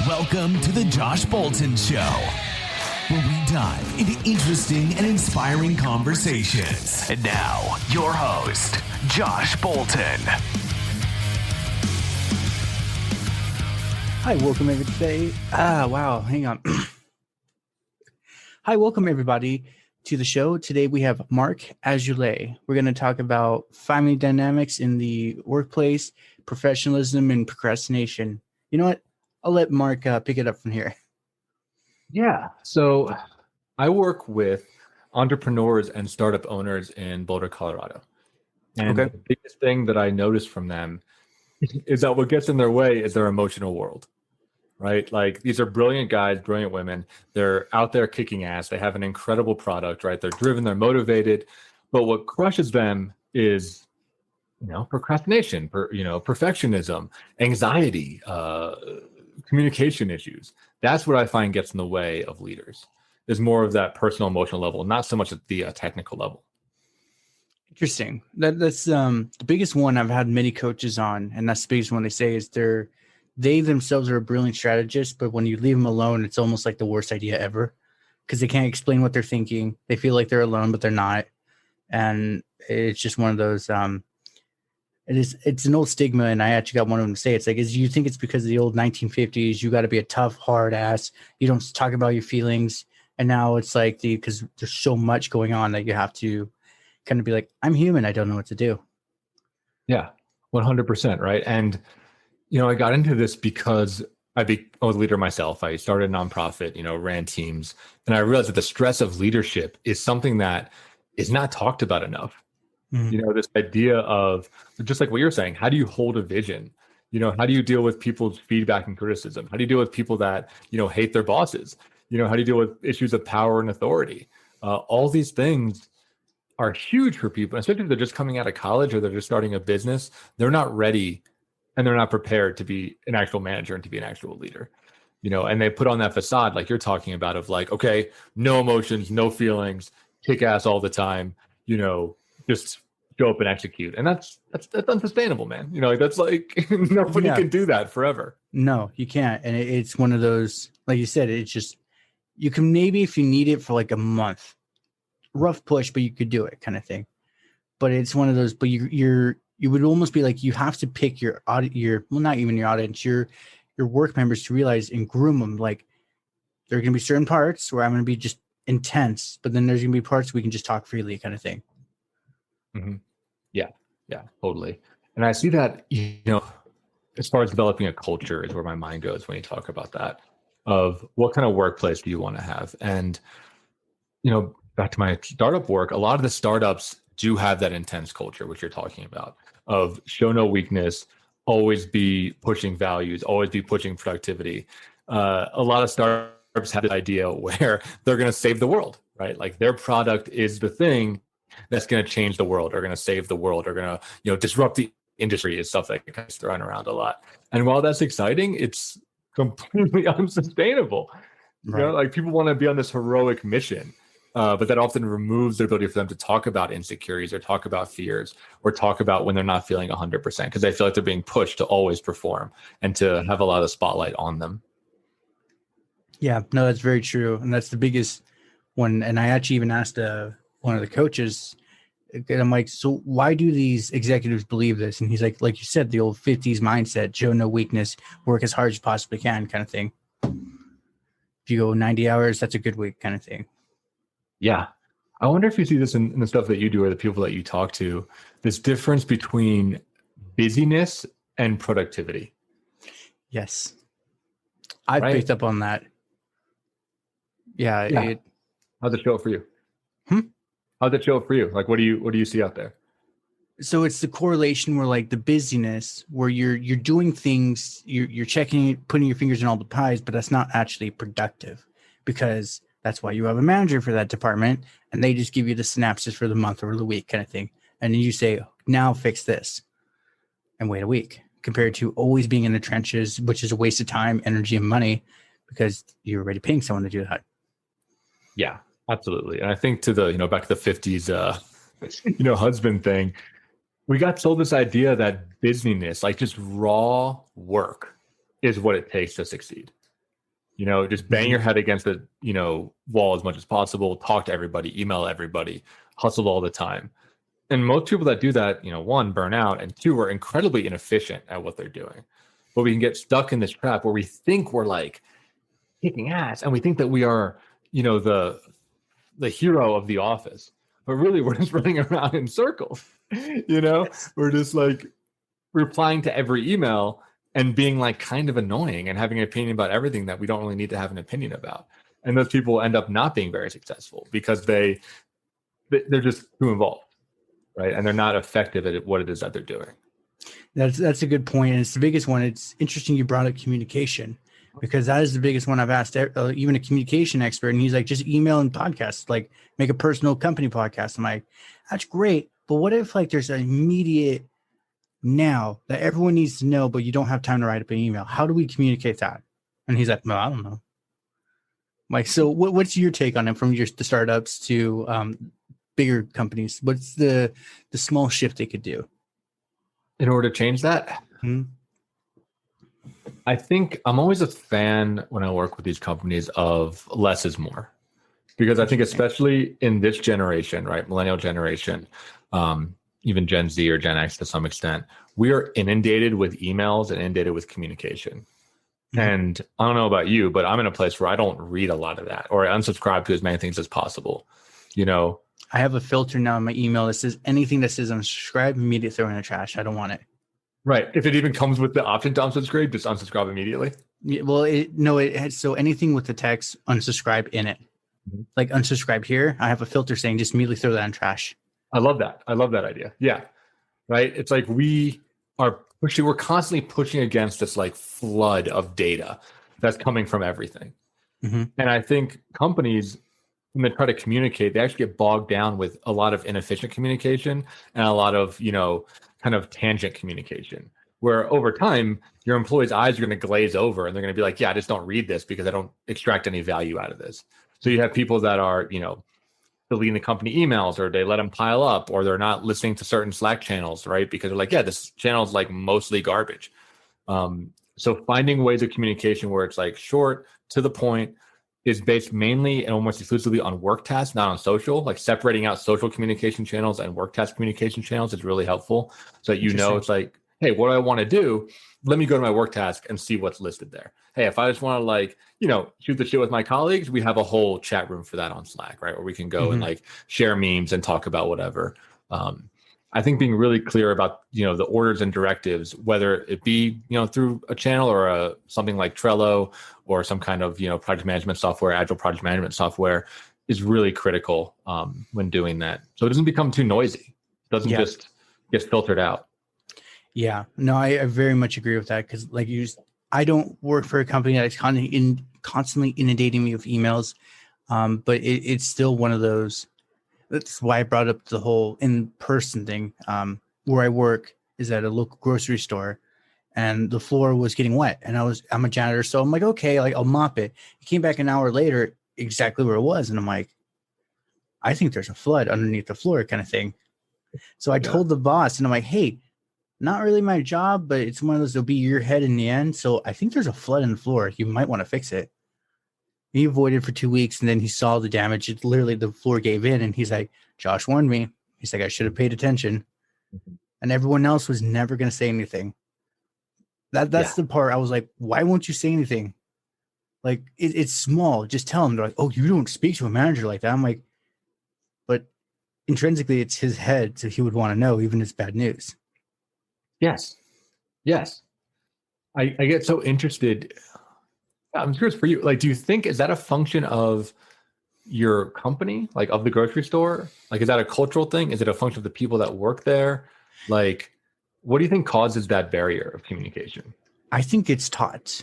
Welcome to the Josh Bolton Show, where we dive into interesting and inspiring conversations. And now, your host, Josh Bolton. Hi, welcome everybody. Hang on. Hi, welcome everybody to the show. Today we have Marc Azoulay. We're going to talk about family dynamics in the workplace, professionalism, and procrastination. You know what? I'll let Marc pick it up from here. Yeah. So I work with entrepreneurs and startup owners in Boulder, Colorado. And the biggest thing that I notice from them is that what gets in their way is their emotional world, right? Like, these are brilliant guys, brilliant women. They're out there kicking ass. They have an incredible product, right? They're driven, they're motivated. But what crushes them is, procrastination, perfectionism, anxiety, communication issues. That's what I find gets in the way of leaders. There's more of that personal, emotional level, not so much at the technical level. Interesting. That's the biggest one I've had many coaches on, and that's the biggest one they say is they themselves are a brilliant strategist, but when you leave them alone, it's almost like the worst idea ever because they can't explain what they're thinking. They feel like they're alone, but they're not. And it's just one of those, it's an old stigma. And I actually got one of them to say, it's like, you think it's because of the old 1950s, you got to be a tough, hard ass. You don't talk about your feelings. And now it's like because there's so much going on that you have to kind of be like, I'm human. I don't know what to do. Yeah, 100%. Right. And, I got into this because I was a leader myself. I started a nonprofit, ran teams. And I realized that the stress of leadership is something that is not talked about enough. Mm-hmm. This idea of, just like what you're saying, how do you hold a vision? How do you deal with people's feedback and criticism? How do you deal with people that, hate their bosses? How do you deal with issues of power and authority? All these things are huge for people, especially if they're just coming out of college or they're just starting a business. They're not ready and they're not prepared to be an actual manager and to be an actual leader, and they put on that facade like you're talking about of like, okay, no emotions, no feelings, kick ass all the time, just show up and execute. And that's unsustainable, man. That's like nobody can do that forever. No, you can't. And it's one of those, like you said, it's just, you can maybe if you need it for like a month, rough push, but you could do it kind of thing. But it's one of those, but you would almost be like, you have to pick not even your audience, your work members to realize and groom them. Like, there are going to be certain parts where I'm going to be just intense, but then there's going to be parts we can just talk freely kind of thing. Mm-hmm. Yeah, totally. And I see that, as far as developing a culture is where my mind goes when you talk about that, of what kind of workplace do you want to have? And, back to my startup work, a lot of the startups do have that intense culture, which you're talking about, of show no weakness, always be pushing values, always be pushing productivity. A lot of startups have this idea where they're going to save the world, right? Like, their product is the thing that's going to change the world, or going to save the world, or going to, disrupt the industry, is stuff that gets thrown around a lot. And while that's exciting, it's completely unsustainable. Right. Like, people want to be on this heroic mission. But that often removes the ability for them to talk about insecurities or talk about fears or talk about when they're not feeling 100% because they feel like they're being pushed to always perform and to have a lot of spotlight on them. Yeah, no, that's very true. And that's the biggest one. And I actually even asked one of the coaches, and I'm like, so why do these executives believe this? And he's like you said, the old 50s mindset, show no weakness, work as hard as you possibly can kind of thing. If you go 90 hours, that's a good week kind of thing. Yeah. I wonder if you see this in the stuff that you do or the people that you talk to, this difference between busyness and productivity. Yes. I picked up on that. Yeah. How'd it show up for you? How'd it show up for you? Like, what do you see out there? So it's the correlation where, like, the busyness where you're doing things, you're checking, putting your fingers in all the pies, but that's not actually productive because that's why you have a manager for that department, and they just give you the synapses for the month or the week kind of thing. And then you say, now fix this, and wait a week, compared to always being in the trenches, which is a waste of time, energy, and money because you're already paying someone to do that. Yeah, absolutely. And I think to the, back to the 50s, husband thing, we got sold this idea that busyness, like just raw work, is what it takes to succeed. just bang your head against the, wall as much as possible, talk to everybody, email everybody, hustle all the time. And most people that do that, one, burn out, and two, are incredibly inefficient at what they're doing. But we can get stuck in this trap where we think we're like kicking ass and we think that we are, the hero of the office, but really we're just running around in circles. We're just like replying to every email and being like kind of annoying and having an opinion about everything that we don't really need to have an opinion about. And those people end up not being very successful because they're just too involved, right? And they're not effective at what it is that they're doing. That's a good point. And it's the biggest one. It's interesting you brought up communication, because that is the biggest one I've asked even a communication expert. And he's like, just email and podcast, like make a personal company podcast. I'm like, that's great. But what if like there's an immediate now that everyone needs to know, but you don't have time to write up an email? How do we communicate that? And he's like, no, I don't know. Like, so what's your take on it from the startups to bigger companies? What's the small shift they could do in order to change that? Mm-hmm. I think I'm always a fan when I work with these companies of less is more, because I think especially in this generation, right, millennial generation, even Gen Z or Gen X to some extent, we are inundated with emails and inundated with communication. Mm-hmm. And I don't know about you, but I'm in a place where I don't read a lot of that, or I unsubscribe to as many things as possible. I have a filter now in my email that says anything that says unsubscribe, immediately throw in the trash. I don't want it. Right. If it even comes with the option to unsubscribe, just unsubscribe immediately. Yeah, well, it has, so anything with the text unsubscribe in it, mm-hmm. Like unsubscribe here, I have a filter saying just immediately throw that in trash. I love that. I love that idea. Yeah. Right. It's like we're constantly pushing against this like flood of data that's coming from everything. Mm-hmm. And I think companies, when they try to communicate, they actually get bogged down with a lot of inefficient communication and a lot of, kind of tangent communication, where over time your employees' eyes are going to glaze over and they're going to be like, yeah, I just don't read this because I don't extract any value out of this. So you have people that are, deleting the company emails, or they let them pile up, or they're not listening to certain Slack channels, right? Because they're like, yeah, this channel is like mostly garbage. So finding ways of communication where it's like short, to the point, is based mainly and almost exclusively on work tasks, not on social. Like separating out social communication channels and work task communication channels is really helpful. So that it's like, hey, what do I want to do? Let me go to my work task and see what's listed there. Hey, if I just want to shoot the shit with my colleagues, we have a whole chat room for that on Slack, right? Where we can go mm-hmm. and like share memes and talk about whatever. I think being really clear about, the orders and directives, whether it be, through a channel or something like Trello or some kind of, project management software, agile project management software, is really critical when doing that. So it doesn't become too noisy. It doesn't just get filtered out. Yeah, no, I very much agree with that, because like I don't work for a company that's constantly inundating me with emails, but it's still one of those. That's why I brought up the whole in-person thing. Where I work is at a local grocery store, and the floor was getting wet, and I'm a janitor, so I'm like, okay, like I'll mop it. It came back an hour later, exactly where it was, and I'm like, I think there's a flood underneath the floor, kind of thing. So I told the boss, and I'm like, hey, not really my job, but it's one of those that'll be your head in the end. So I think there's a flood in the floor. You might want to fix it. He avoided for 2 weeks, and then he saw the damage. It literally, the floor gave in, and he's like, Josh warned me. He's like, I should have paid attention. Mm-hmm. And everyone else was never going to say anything. That's the part I was like, why won't you say anything? Like, it's small. Just tell him. They're like, oh, you don't speak to a manager like that. I'm like, but intrinsically, it's his head, so he would want to know, even if it's bad news. Yes. I get so interested. I'm curious for you. Like, do you think, is that a function of your company, like of the grocery store? Like, is that a cultural thing? Is it a function of the people that work there? Like, what do you think causes that barrier of communication? I think it's taught.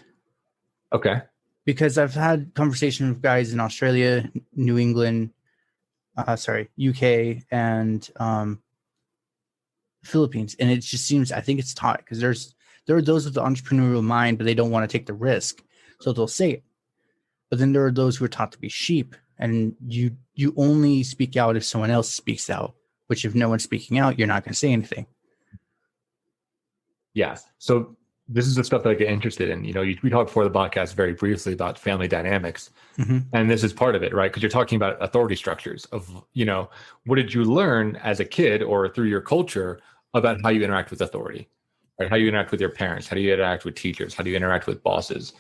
Okay. Because I've had conversations with guys in Australia, New England, UK, and Philippines. And it just seems, I think it's taught, because there are those with the entrepreneurial mind, but they don't want to take the risk. So they'll say it. But then there are those who are taught to be sheep, and you only speak out if someone else speaks out, which if no one's speaking out, you're not going to say anything. Yeah. So this is the stuff that I get interested in. We talked before the podcast very briefly about family dynamics, and this is part of it, right? Because you're talking about authority structures of, what did you learn as a kid or through your culture about how you interact with authority, right? How you interact with your parents, how do you interact with teachers, how do you interact with bosses,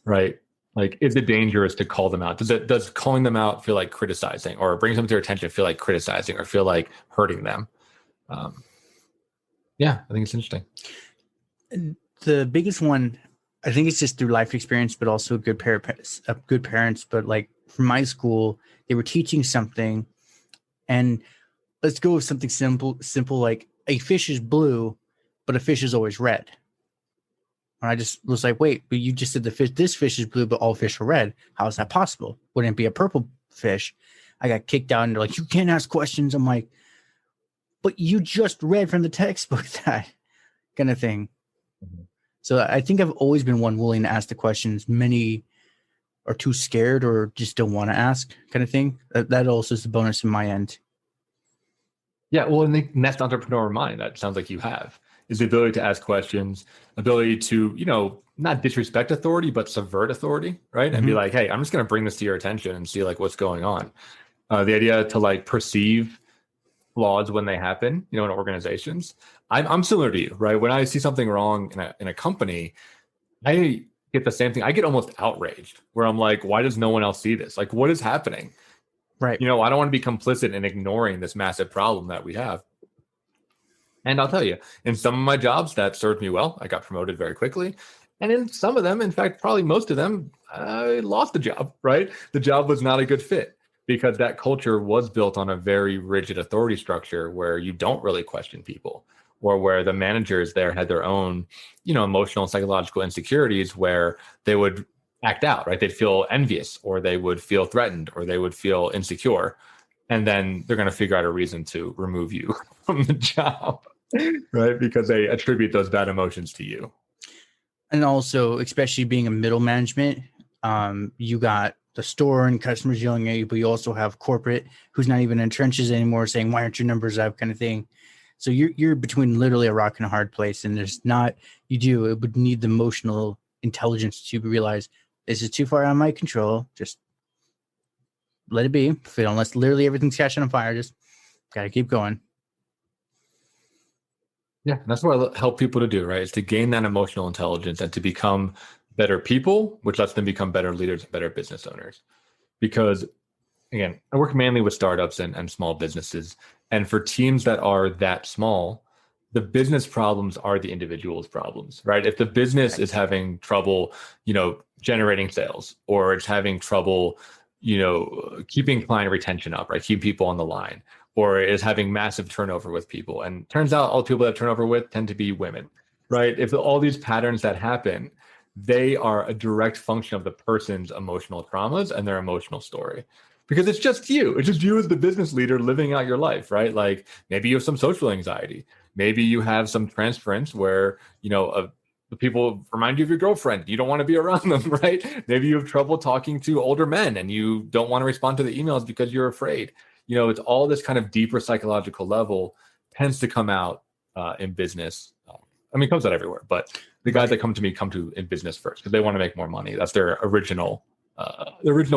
right? Like, is it dangerous to call them out? Does calling them out feel like criticizing, or bring something to their attention feel like criticizing, or feel like hurting them? Yeah, I think it's interesting. The biggest one, I think it's just through life experience, but also good parents. But like from my school, they were teaching something, and let's go with something simple like a fish is blue, but a fish is always red. And I just was like, wait, but you just said this fish is blue, but all fish are red. How is that possible? Wouldn't it be a purple fish? I got kicked out, and they're like, you can't ask questions. I'm like, but you just read from the textbook that kind of thing. Mm-hmm. So I think I've always been one willing to ask the questions. Many are too scared or just don't want to ask, kind of thing. That also is a bonus in my end. Yeah, well, and that's the entrepreneur mind. That sounds like you have, is the ability to ask questions, ability to, not disrespect authority, but subvert authority, right? And be like, hey, I'm just going to bring this to your attention and see like what's going on. The idea to like perceive flaws when they happen, in organizations. I'm similar to you, right? When I see something wrong in a company, I get the same thing. I get almost outraged where I'm like, why does no one else see this? Like, what is happening? Right. I don't want to be complicit in ignoring this massive problem that we have. And I'll tell you, in some of my jobs that served me well, I got promoted very quickly. And in some of them, in fact, probably most of them, I lost the job, right? The job was not a good fit, because that culture was built on a very rigid authority structure where you don't really question people, or where the managers there had their own, emotional and psychological insecurities where they would act out, right? They'd feel envious, or they would feel threatened, or they would feel insecure. And then they're going to figure out a reason to remove you from the job, right? Because they attribute those bad emotions to you. And also, especially being a middle management, you got the store and customers yelling at you, but you also have corporate who's not even in trenches anymore saying, why aren't your numbers up, kind of thing. So you're between literally a rock and a hard place. And it would need the emotional intelligence to realize this is too far out of my control. Just let it be. Unless literally everything's catching on fire, just got to keep going. Yeah, that's what I help people to do, right? Is to gain that emotional intelligence and to become better people, which lets them become better leaders and better business owners. Because again, I work mainly with startups and small businesses. And for teams that are that small, the business problems are the individual's problems, right? If the business is having trouble, generating sales, or it's having trouble, keeping client retention up, right? Keep people on the line, or is having massive turnover with people. And turns out all the people that turnover with tend to be women, right? If all these patterns that happen, they are a direct function of the person's emotional traumas and their emotional story. Because it's just you as the business leader living out your life, right? Like maybe you have some social anxiety. Maybe you have some transference where, the people remind you of your girlfriend. You don't want to be around them, right? Maybe you have trouble talking to older men and you don't want to respond to the emails because you're afraid. It's all this kind of deeper psychological level tends to come out in business. It comes out everywhere, but the guys that come to me come to in business first because they want to make more money. That's their original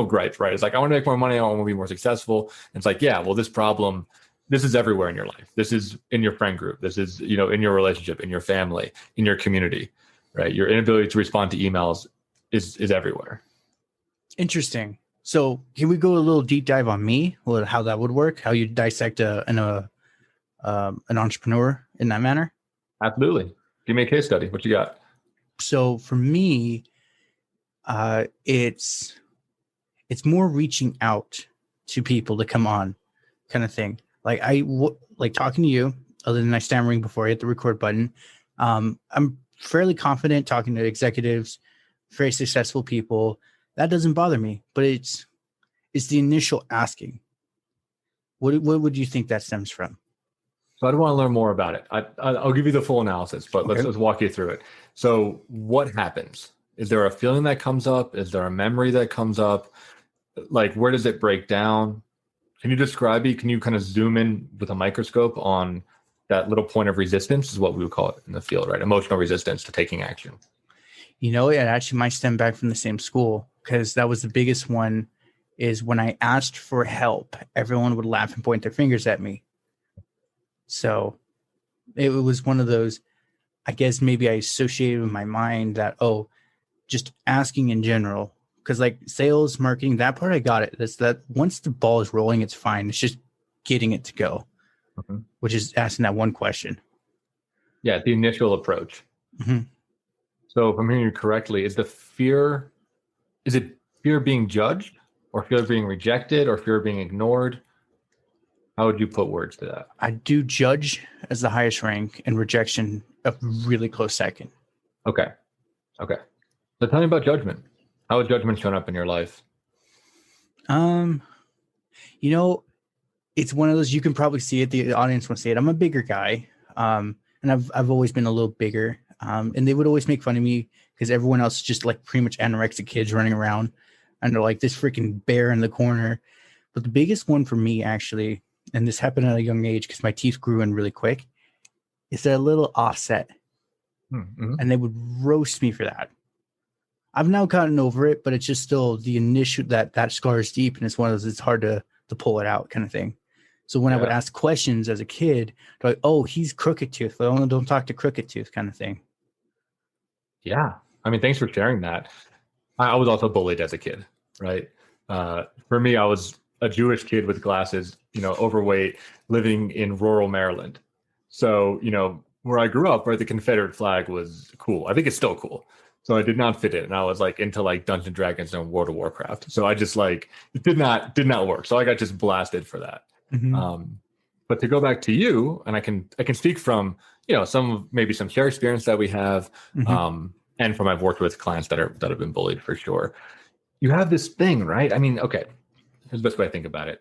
gripe, right? It's like, I want to make more money. I want to be more successful. And it's like, yeah, well, this problem, this is everywhere in your life. This is in your friend group. This is, in your relationship, in your family, in your community, right? Your inability to respond to emails is everywhere. Interesting. So can we go a little deep dive on me, how that would work, how you dissect an entrepreneur in that manner? Absolutely. Give me a case study. What you got? So for me, it's more reaching out to people to come on, kind of thing. Like like talking to you, other than I stammering before I hit the record button. I'm fairly confident talking to executives, very successful people. That doesn't bother me, but it's the initial asking. What would you think that stems from? So I want to learn more about it. I'll give you the full analysis, but okay. Let's walk you through it. So what happens? Is there a feeling that comes up? Is there a memory that comes up? Like, where does it break down? Can you describe it? Can you kind of zoom in with a microscope on that little point of resistance is what we would call it in the field, right? Emotional resistance to taking action. It actually might stem back from the same school, because that was the biggest one, is when I asked for help, everyone would laugh and point their fingers at me. So it was one of those, I guess maybe I associated with my mind that, just asking in general, because like sales, marketing, that part, I got it. That's that once the ball is rolling, it's fine. It's just getting it to go, which is asking that one question. Yeah, the initial approach. Mm-hmm. So if I'm hearing you correctly, is it fear of being judged, or fear of being rejected, or fear of being ignored? How would you put words to that? I do judge as the highest rank, and rejection a really close second. Okay. So tell me about judgment. How has judgment shown up in your life? It's one of those, you can probably see it. The audience won't see it. I'm a bigger guy. And I've always been a little bigger. And they would always make fun of me because everyone else is just like pretty much anorexic kids running around, and they're like this freaking bear in the corner. But the biggest one for me, actually, and this happened at a young age because my teeth grew in really quick, is that a little offset. Mm-hmm. And they would roast me for that. I've now gotten over it, but it's just still the initial, that scar is deep, and it's one of those, it's hard to pull it out kind of thing. So when I would ask questions as a kid, they're like, oh, he's crooked tooth. Don't talk to crooked tooth kind of thing. Yeah. I mean, thanks for sharing that. I was also bullied as a kid, right? For me, I was a Jewish kid with glasses, overweight, living in rural Maryland. So, where I grew up, right, the Confederate flag was cool. I think it's still cool. So I did not fit in. And I was like into like Dungeons and Dragons and World of Warcraft. So I just like, it did not work. So I got just blasted for that. Mm-hmm. But to go back to you, and I can speak from, some shared experience that we have, and from I've worked with clients that have been bullied for sure. You have this thing, right? I mean, okay, here's the best way I think about it.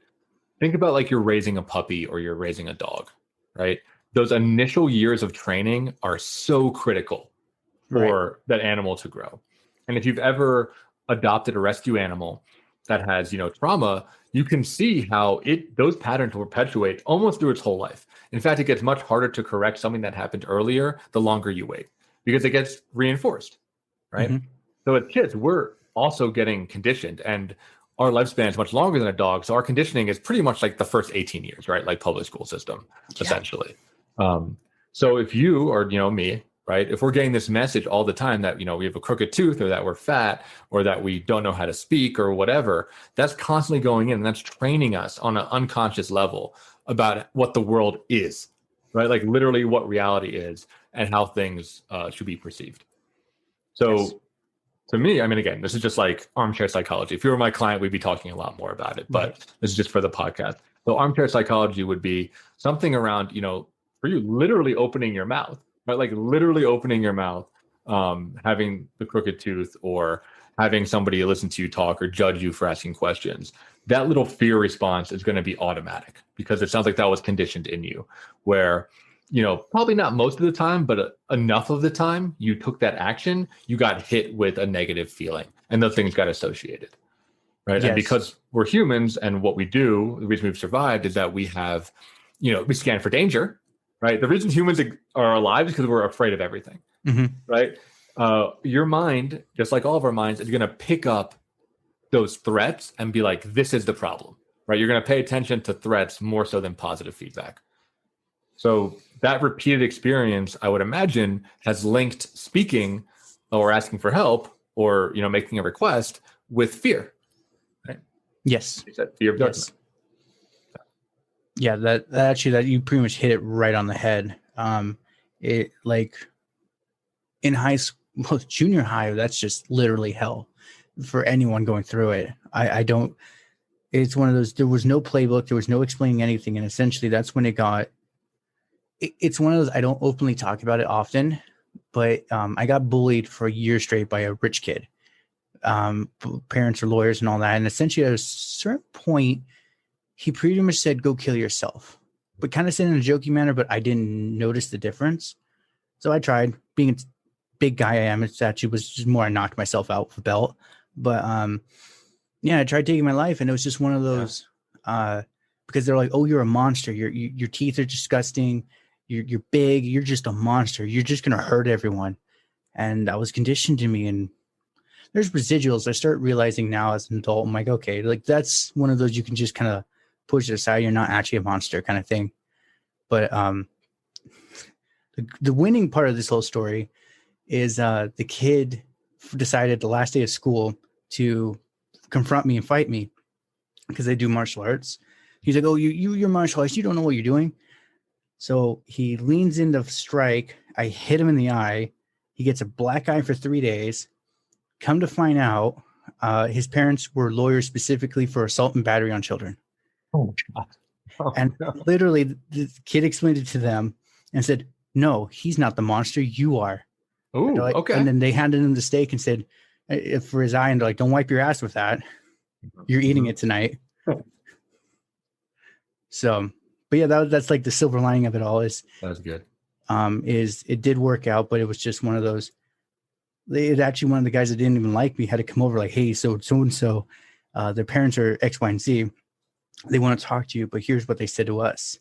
Think about like you're raising a puppy or you're raising a dog, right? Those initial years of training are so critical for that animal to grow. And if you've ever adopted a rescue animal that has, trauma, you can see how those patterns will perpetuate almost through its whole life. In fact, it gets much harder to correct something that happened earlier the longer you wait, because it gets reinforced, right? Mm-hmm. So as kids, we're also getting conditioned, and our lifespan is much longer than a dog. So our conditioning is pretty much like the first 18 years, right? Like public school system, essentially. So if you or, me, right, if we're getting this message all the time that, we have a crooked tooth, or that we're fat, or that we don't know how to speak, or whatever, that's constantly going in, and that's training us on an unconscious level about what the world is, right? Like literally what reality is and how things should be perceived. So to me, I mean, again, this is just like armchair psychology. If you were my client, we'd be talking a lot more about it, but this is just for the podcast. So armchair psychology would be something around, for you, literally opening your mouth, right? Like literally opening your mouth, having the crooked tooth, or having somebody listen to you talk or judge you for asking questions. That little fear response is going to be automatic, because it sounds like that was conditioned in you, where, probably not most of the time, but enough of the time you took that action, you got hit with a negative feeling, and those things got associated, right? Yes. And because we're humans, and what we do, the reason we've survived is that we have, we scan for danger, right? The reason humans are alive is because we're afraid of everything, right? Your mind, just like all of our minds, is going to pick up those threats and be like, this is the problem, right? You're going to pay attention to threats more so than positive feedback. So that repeated experience, I would imagine, has linked speaking or asking for help, or, making a request, with fear, right? Yes. You said fear of judgment. Yeah, that you pretty much hit it right on the head. It like in high school, junior high, that's just literally hell for anyone going through it. It's one of those, there was no playbook, there was no explaining anything. And essentially that's when it's one of those, I don't openly talk about it often, but I got bullied for a year straight by a rich kid. Parents are lawyers and all that. And essentially at a certain point, he pretty much said, go kill yourself, but kind of said in a joking manner, but I didn't notice the difference. So I tried. Being a big guy I am, it actually was just more I knocked myself out with a belt. But I tried taking my life, and it was just one of those because they're like, oh, you're a monster. Your teeth are disgusting. you're big, you're just a monster, you're just gonna hurt everyone. And I was conditioned to me, and there's residuals. I start realizing now as an adult, I'm like, okay, like that's one of those you can just kind of push it aside. You're not actually a monster kind of thing. But the winning part of this whole story is the kid decided the last day of school to confront me and fight me because they do martial arts. He's like, oh, you're martial arts. You don't know what you're doing. So he leans in to strike. I hit him in the eye. He gets a black eye for 3 days. Come to find out, his parents were lawyers specifically for assault and battery on children. Oh, God. And literally, the kid explained it to them and said, no, he's not the monster. You are. Oh, like, okay. And then they handed him the steak and said, for his eye, and they're like, don't wipe your ass with that. You're eating it tonight. So, but yeah, that's like the silver lining of it all is that's good. Is it did work out, but it was just one of those. It actually, one of the guys that didn't even like me had to come over like, hey, so their parents are X, Y, and Z. They want to talk to you, but here's what they said to us.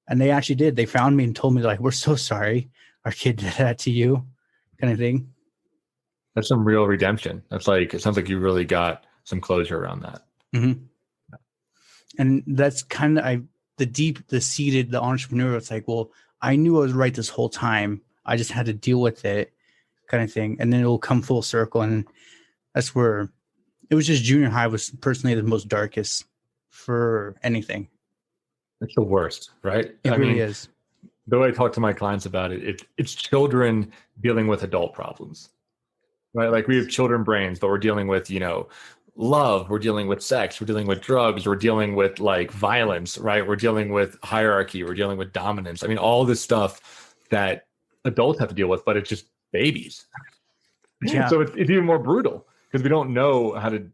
And they actually did. They found me and told me, like, we're so sorry our kid did that to you, kind of thing. That's some real redemption. That's like, it sounds like you really got some closure around that. Mm-hmm. And that's kind of the seated, the entrepreneur. It's like, well, I knew I was right this whole time. I just had to deal with it, kind of thing. And then it will come full circle. And that's where it was just junior high was personally the most darkest for anything. It's the worst, right? It really is. The way I talk to my clients about it, it's children dealing with adult problems, right? Like we have children brains, but we're dealing with, love, we're dealing with sex, we're dealing with drugs, we're dealing with like violence, right? We're dealing with hierarchy, we're dealing with dominance. I mean, all this stuff that adults have to deal with, but it's just babies. Yeah. So it's even more brutal because we don't know how to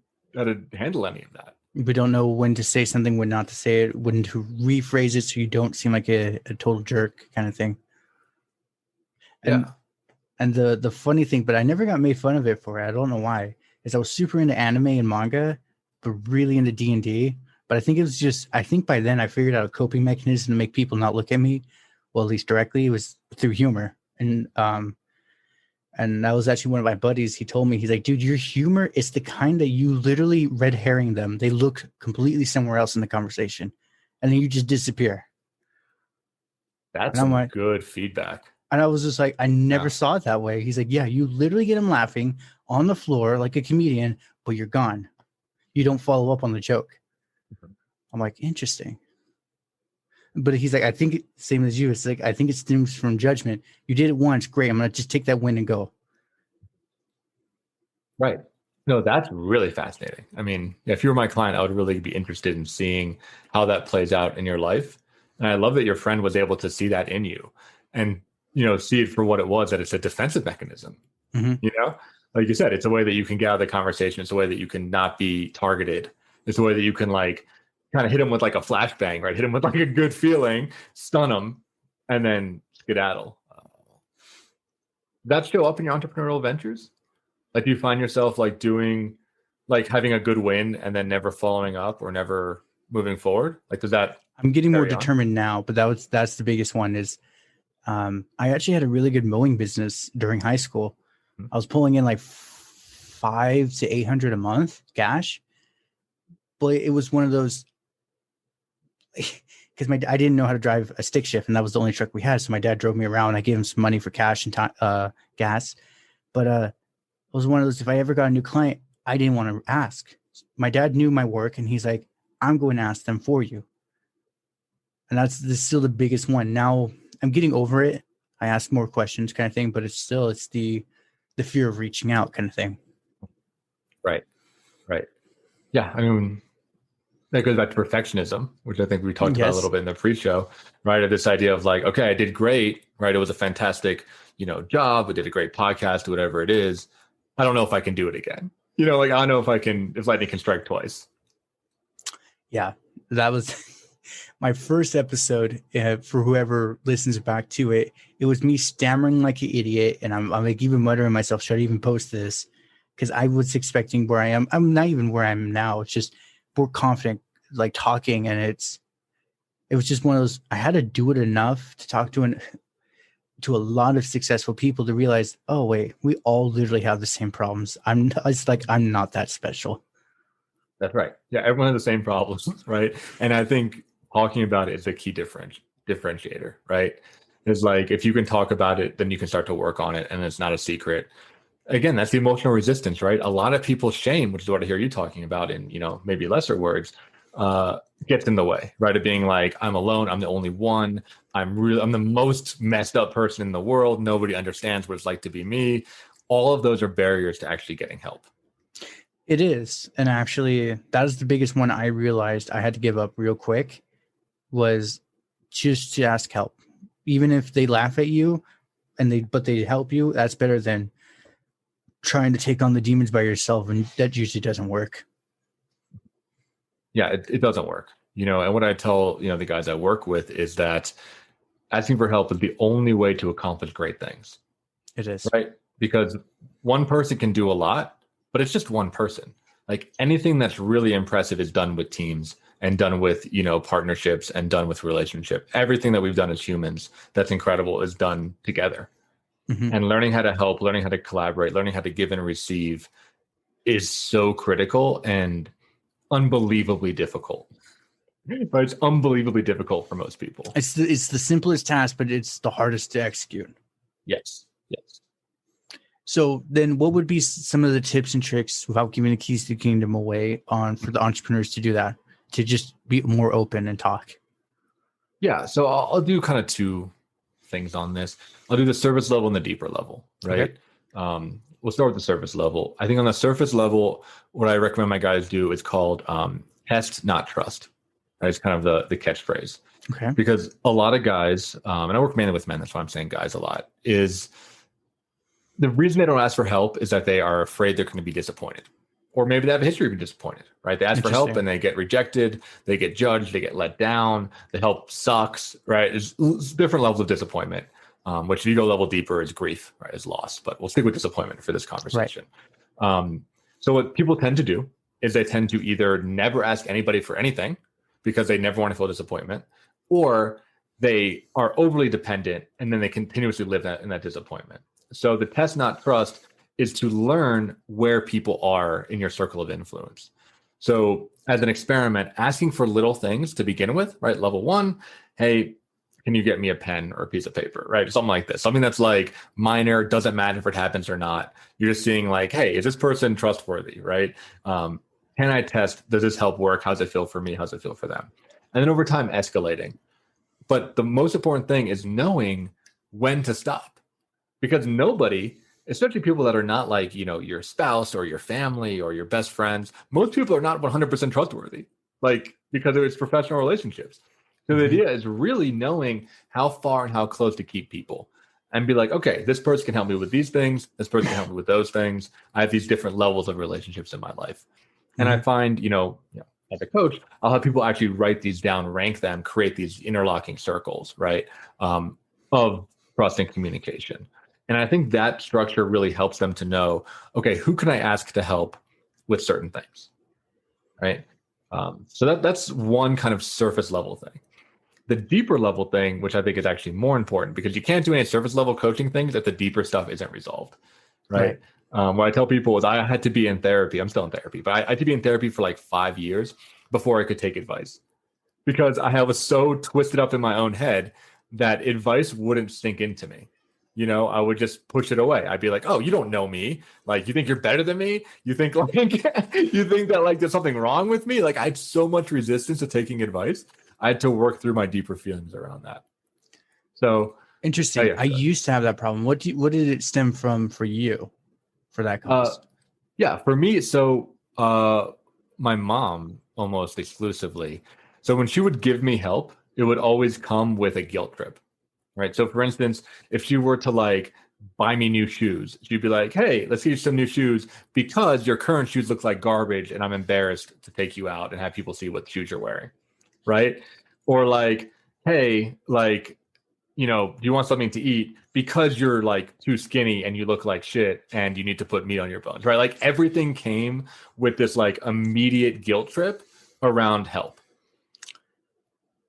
handle any of that. We don't know when to say something, when not to say it, when to rephrase it so you don't seem like a total jerk kind of thing. And, yeah. And the funny thing, but I never got made fun of it for it. I don't know why. Is I was super into anime and manga, but really into D&D. But I think by then I figured out a coping mechanism to make people not look at me, well, at least directly. It was through humor. And that was actually one of my buddies. He told me, he's like, dude, your humor is the kind that you literally red herring them. They look completely somewhere else in the conversation. And then you just disappear. That's some good feedback. And I was just like, I never saw it that way. He's like, yeah, you literally get them laughing on the floor like a comedian, but you're gone. You don't follow up on the joke. Mm-hmm. I'm like, interesting. But he's like, I think same as you. It's like, I think it stems from judgment. You did it once. Great. I'm going to just take that win and go. Right. No, that's really fascinating. I mean, if you were my client, I would really be interested in seeing how that plays out in your life. And I love that your friend was able to see that in you and, see it for what it was, that it's a defensive mechanism. Mm-hmm. Like you said, it's a way that you can get out of the conversation. It's a way that you can not be targeted. It's a way that you can like kind of hit them with like a flashbang, right? Hit them with like a good feeling, stun them, and then skedaddle. That show up in your entrepreneurial ventures? Like, do you find yourself like doing, like having a good win and then never following up or never moving forward? Like, does that? I'm getting more determined now, but that's the biggest one is, I actually had a really good mowing business during high school. Mm-hmm. I was pulling in like $500 to $800 a month cash, but it was one of those, because I didn't know how to drive a stick shift, and that was the only truck we had. So my dad drove me around. I gave him some money for cash and gas. But it was one of those, if I ever got a new client, I didn't want to ask. My dad knew my work, and he's like, I'm going to ask them for you. And that's still the biggest one. Now I'm getting over it. I ask more questions kind of thing, but it's the fear of reaching out kind of thing. Right. Yeah. I mean, that goes back to perfectionism, which I think we talked about a little bit in the pre-show, right? Of this idea of like, okay, I did great, right? It was a fantastic, job. We did a great podcast, whatever it is. I don't know if I can do it again. Like I don't know if lightning can strike twice. Yeah, that was my first episode. For whoever listens back to it, it was me stammering like an idiot, and I'm like even muttering to myself, should I even post this? Because I was expecting where I am. I'm not even where I'm now. It's just more confident, like talking, and it was just one of those, I had to do it enough to talk to a lot of successful people to realize, oh wait, we all literally have the same problems. It's like, I'm not that special. That's right. Yeah, everyone has the same problems, right? And I think talking about it is a key differentiator, right? It's like if you can talk about it, then you can start to work on it, and it's not a secret. Again, that's the emotional resistance, right? A lot of people's shame, which is what I hear you talking about in, maybe lesser words, gets in the way, right? Of being like, I'm alone, I'm the only one, I'm the most messed up person in the world. Nobody understands what it's like to be me. All of those are barriers to actually getting help. It is. And actually, that is the biggest one I realized I had to give up real quick, was just to ask help. Even if they laugh at you but they help you, that's better than trying to take on the demons by yourself. And that usually doesn't work. Yeah, it doesn't work. And what I tell, the guys I work with is that asking for help is the only way to accomplish great things. It is. Right? Because one person can do a lot, but it's just one person. Like anything that's really impressive is done with teams and done with, partnerships and done with relationship. Everything that we've done as humans that's incredible is done together. Mm-hmm. And learning how to help, learning how to collaborate, learning how to give and receive is so critical and unbelievably difficult. But it's unbelievably difficult for most people. It's the simplest task, but it's the hardest to execute. Yes. So then what would be some of the tips and tricks, without giving the keys to the kingdom away, for the entrepreneurs to do that, to just be more open and talk? Yeah. So I'll do kind of two things on this. I'll do the surface level and the deeper level, right? Okay. We'll start with the surface level. I think on the surface level, what I recommend my guys do is called test, not trust. That's kind of the catchphrase. Okay. Because a lot of guys, and I work mainly with men, that's why I'm saying guys a lot, is the reason they don't ask for help is that they are afraid they're going to be disappointed. Or maybe they have a history of being disappointed, right? They ask for help and they get rejected, they get judged, they get let down, the help sucks, right? There's different levels of disappointment, which if you go a level deeper is grief, right? Is loss, but we'll stick with disappointment for this conversation. Right. So what people tend to do is they tend to either never ask anybody for anything because they never want to feel disappointment, or they are overly dependent and then they continuously live in that disappointment. So the test, not trust, is to learn where people are in your circle of influence. So as an experiment, asking for little things to begin with, right? Level 1, hey, can you get me a pen or a piece of paper, right? Something like this. Something that's like minor, doesn't matter if it happens or not. You're just seeing like, hey, is this person trustworthy, right? Can I test? Does this help work? How's it feel for me? How's it feel for them? And then over time, escalating. But the most important thing is knowing when to stop. Because nobody, especially people that are not like, your spouse or your family or your best friends, most people are not 100% trustworthy, like because it's professional relationships. So the idea is really knowing how far and how close to keep people and be like, okay, this person can help me with these things. This person can help me with those things. I have these different levels of relationships in my life. And I find, as a coach, I'll have people actually write these down, rank them, create these interlocking circles, right? Of trust and communication. And I think that structure really helps them to know, okay, who can I ask to help with certain things, right? So that's one kind of surface level thing. The deeper level thing, which I think is actually more important, because you can't do any surface level coaching things if the deeper stuff isn't resolved, right? What I tell people is I had to be in therapy. I'm still in therapy, but I had to be in therapy for like 5 years before I could take advice, because I was so twisted up in my own head that advice wouldn't sink into me. I would just push it away. I'd be like, oh, you don't know me. Like, you think you're better than me? You think like, you think that like there's something wrong with me? Like, I had so much resistance to taking advice. I had to work through my deeper feelings around that. So interesting. I used to have that problem. What did it stem from for you, for that cause? Yeah, for me. So my mom almost exclusively. So when she would give me help, it would always come with a guilt trip. Right. So for instance, if she were to like buy me new shoes, she'd be like, hey, let's get you some new shoes because your current shoes look like garbage and I'm embarrassed to take you out and have people see what shoes you're wearing. Right. Or like, hey, like, do you want something to eat because you're like too skinny and you look like shit and you need to put meat on your bones. Right. Like everything came with this like immediate guilt trip around help.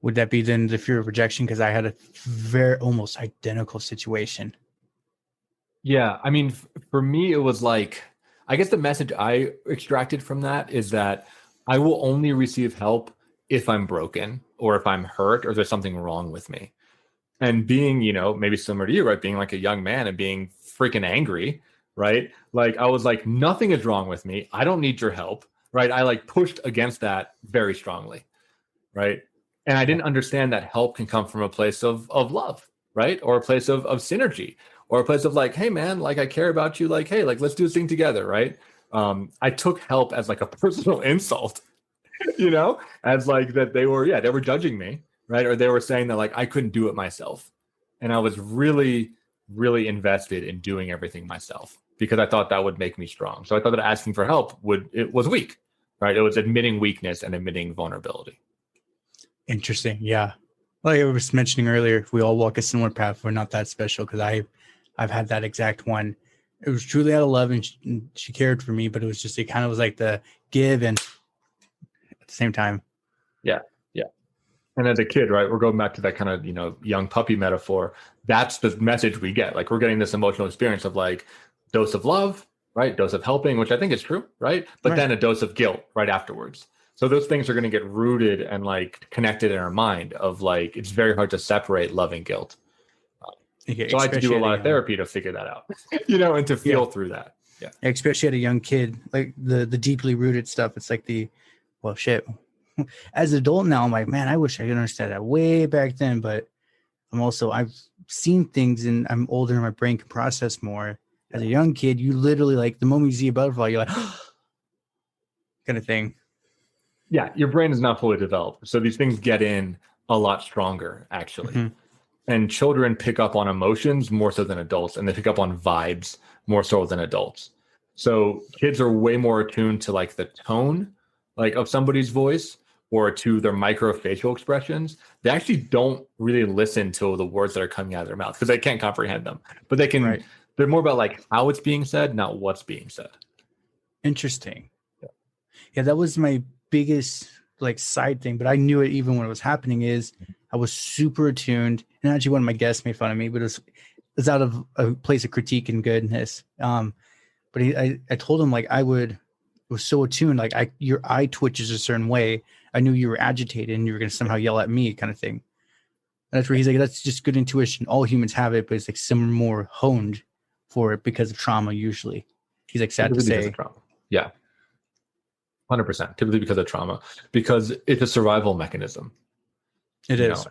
Would that be then the fear of rejection? Because I had a very almost identical situation. Yeah. I mean, for me, it was like, I guess the message I extracted from that is that I will only receive help if I'm broken or if I'm hurt or there's something wrong with me. And being, maybe similar to you, right? Being like a young man and being freaking angry, right? Like I was like, nothing is wrong with me. I don't need your help, right? I like pushed against that very strongly, right? And I didn't understand that help can come from a place of love, right? Or a place of synergy, or a place of like, hey man, like I care about you, like, hey, like let's do this thing together, right? I took help as like a personal insult, as like that they were judging me, right? Or they were saying that like I couldn't do it myself. And I was really, really invested in doing everything myself because I thought that would make me strong. So I thought that asking for help was weak, right? It was admitting weakness and admitting vulnerability. Interesting. Yeah. Like I was mentioning earlier, if we all walk a similar path, we're not that special, because I've had that exact one. It was truly out of love, and she cared for me, but it kind of was like the give and at the same time. Yeah. Yeah. And as a kid, right, we're going back to that kind of, young puppy metaphor. That's the message we get. Like we're getting this emotional experience of like dose of love, right? Dose of helping, which I think is true, right? But then a dose of guilt right afterwards. So those things are going to get rooted and like connected in our mind of like, it's very hard to separate love and guilt. So I had to do a lot of therapy to figure that out, and to feel through that. Yeah. Especially at a young kid, like the deeply rooted stuff. It's like well, shit. As an adult now, I'm like, man, I wish I could understand that way back then. But I've seen things and I'm older and my brain can process more. As a young kid, you literally like the moment you see a butterfly, you're like, kind of thing. Yeah, your brain is not fully developed. So these things get in a lot stronger, actually. Mm-hmm. And children pick up on emotions more so than adults, and they pick up on vibes more so than adults. So kids are way more attuned to like the tone, like of somebody's voice, or to their microfacial expressions. They actually don't really listen to the words that are coming out of their mouth because they can't comprehend them. But they can. Right. They're more about like how it's being said, not what's being said. Interesting. Yeah, that was my biggest like side thing, but I knew it even when it was happening. Is I was super attuned, and actually one of my guests made fun of me, but it was out of a place of critique and goodness. But I told him like I was so attuned, like your eye twitches a certain way. I knew you were agitated and you were going to somehow yell at me, kind of thing. And that's where he's like, that's just good intuition. All humans have it, but it's like some more honed for it because of trauma. Usually, he's like sad to say. Yeah. 100%, typically because of trauma, because it's a survival mechanism. It is.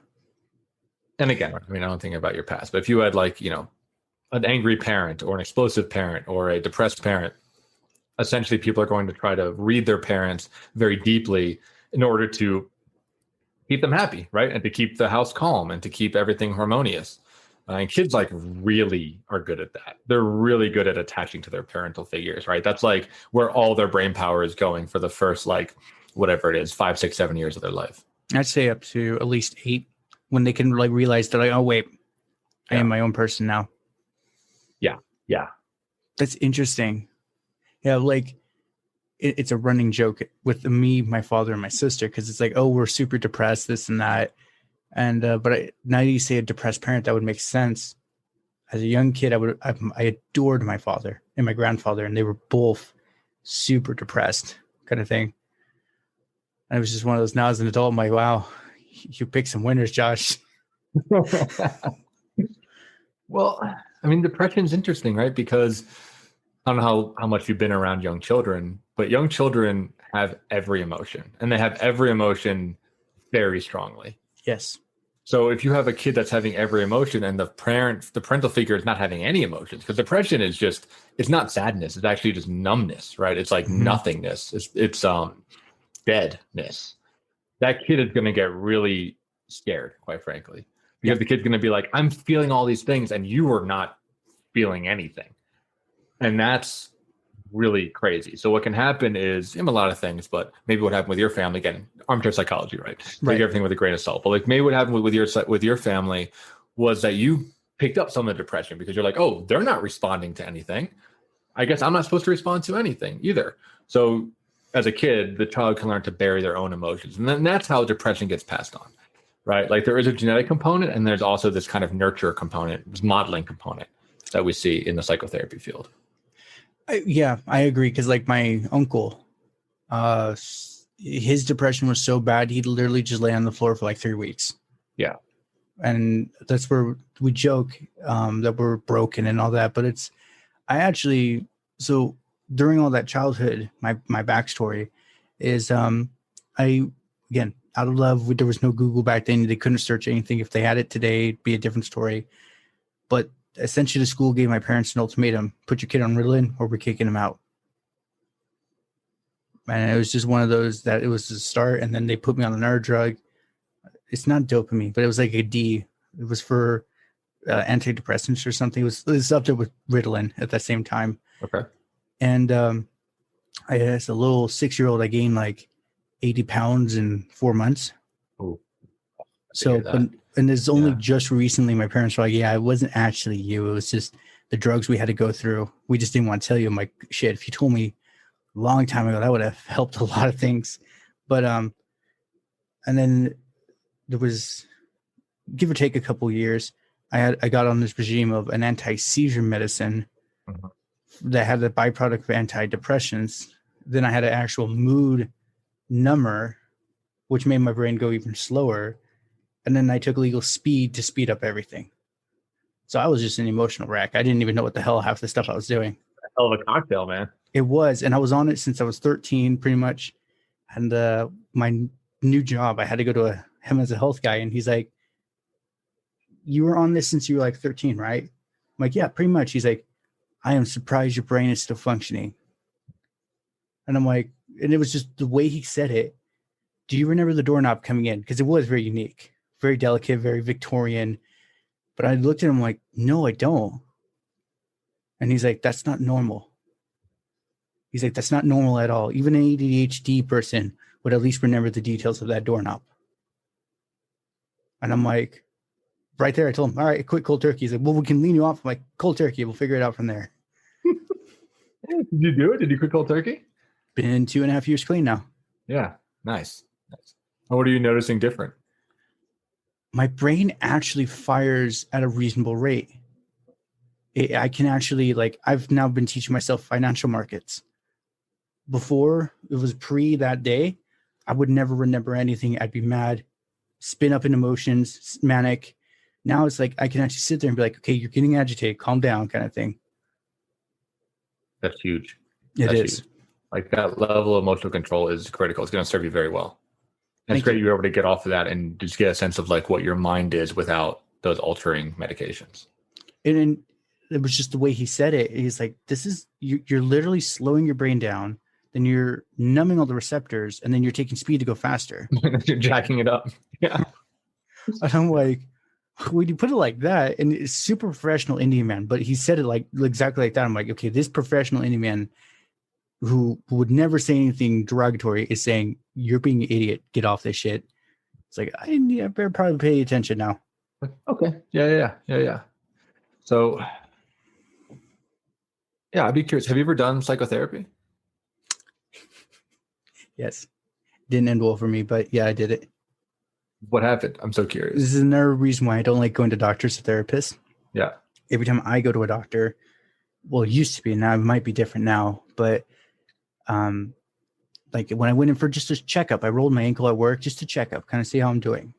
And again, I mean, I don't think about your past, but if you had like, an angry parent or an explosive parent or a depressed parent, essentially people are going to try to read their parents very deeply in order to keep them happy, right? And to keep the house calm and to keep everything harmonious. And kids like really are good at that. They're really good at attaching to their parental figures, right? That's like where all their brain power is going for the first, like, whatever it is, 5, 6, 7 years of their life. I'd say up to at least 8 when they can like realize they're like, oh, wait, I am my own person now. Yeah. Yeah. That's interesting. Yeah. Like it's a running joke with me, my father, and my sister. Cause it's like, oh, we're super depressed, this and that. And, but now you say a depressed parent, that would make sense. As a young kid, I adored my father and my grandfather, and they were both super depressed kind of thing. And it was just one of those, now as an adult, I'm like, wow, you picked some winners, Josh. Well, I mean, depression is interesting, right? Because I don't know how much you've been around young children, but young children have every emotion, and they have every emotion very strongly. Yes. So if you have a kid that's having every emotion and the parental figure is not having any emotions, because depression is it's not sadness. It's actually just numbness, right? It's like nothingness. It's deadness. That kid is going to get really scared, quite frankly, because the kid's going to be like, I'm feeling all these things and you are not feeling anything. And that's really crazy. So what can happen is a lot of things, but maybe what happened with your family, again, armchair psychology, right? Take everything with a grain of salt. But like maybe what happened with your family was that you picked up some of the depression because you're like, oh, they're not responding to anything. I guess I'm not supposed to respond to anything either. So as a kid, the child can learn to bury their own emotions. And then that's how depression gets passed on. right? Like there is a genetic component and there's also this kind of nurture component, this modeling component that we see in the psychotherapy field. Yeah, I agree. Because like my uncle, his depression was so bad, he'd literally just lay on the floor for like 3 weeks. Yeah. And that's where we joke that we're broken and all that. But so during all that childhood, my backstory is again, out of love, there was no Google back then. They couldn't search anything. If they had it today, it'd be a different story. But essentially the school gave my parents an ultimatum: put your kid on Ritalin or we're kicking him out. And it was just one of those that it was the start. And then they put me on another drug. It's not dopamine, but it was like a D. It was for antidepressants or something. It was up there with Ritalin at that same time. Okay. And as a little 6-year-old, I gained like 80 pounds in 4 months. Oh. So, and it's only just recently my parents were like, yeah, it wasn't actually you. It was just the drugs we had to go through. We just didn't want to tell you. I'm like, shit, if you told me a long time ago, that would have helped a lot of things. But, and then there was, give or take a couple of years, I got on this regime of an anti-seizure medicine that had the byproduct of antidepressants. Then I had an actual mood number, which made my brain go even slower. And then I took legal speed to speed up everything. So I was just an emotional wreck. I didn't even know what the hell half the stuff I was doing. Hell of a cocktail, man. It was. And I was on it since I was 13, pretty much. And my new job, I had to go to him as a health guy. And he's like, you were on this since you were like 13, right? I'm like, yeah, pretty much. He's like, I am surprised your brain is still functioning. And I'm like, and it was just the way he said it. Do you remember the doorknob coming in? Because it was very unique, very delicate, very Victorian. But I looked at him like, no, I don't. And he's like, that's not normal. He's like, that's not normal at all. Even an ADHD person would at least remember the details of that doorknob. And I'm like, right there, I told him, all right, quit cold turkey. He's like, well, we can lean you off. I'm like, cold turkey, we'll figure it out from there. Did you do it? Did you quit cold turkey? Been 2.5 years clean now. Yeah, nice. And what are you noticing different? My brain actually fires at a reasonable rate. I can actually, like, I've now been teaching myself financial markets. Before, it was pre that day, I would never remember anything. I'd be mad, spin up in emotions, manic. Now it's like I can actually sit there and be like, okay, you're getting agitated, calm down, kind of thing. That's huge. It is. Huge. Like that level of emotional control is critical. It's going to serve you very well. And it's great you're able to get off of that and just get a sense of like what your mind is without those altering medications. And it was just the way he said it. He's like, this is, you're literally slowing your brain down. Then you're numbing all the receptors, and then you're taking speed to go faster. You're jacking it up. Yeah. And I'm like, when you put it like that, and it's super professional Indian man, but he said it like exactly like that. I'm like, okay, this professional Indian man who would never say anything derogatory is saying, you're being an idiot. Get off this shit. It's like, I better probably pay attention now. Okay. Yeah. So, yeah, I'd be curious. Have you ever done psychotherapy? Yes. Didn't end well for me, but yeah, I did it. What happened? I'm so curious. This is another reason why I don't like going to doctors or therapists. Yeah. Every time I go to a doctor, well, it used to be, now it might be different now, but like when I went in for just a checkup, I rolled my ankle at work just to check up, kind of see how I'm doing.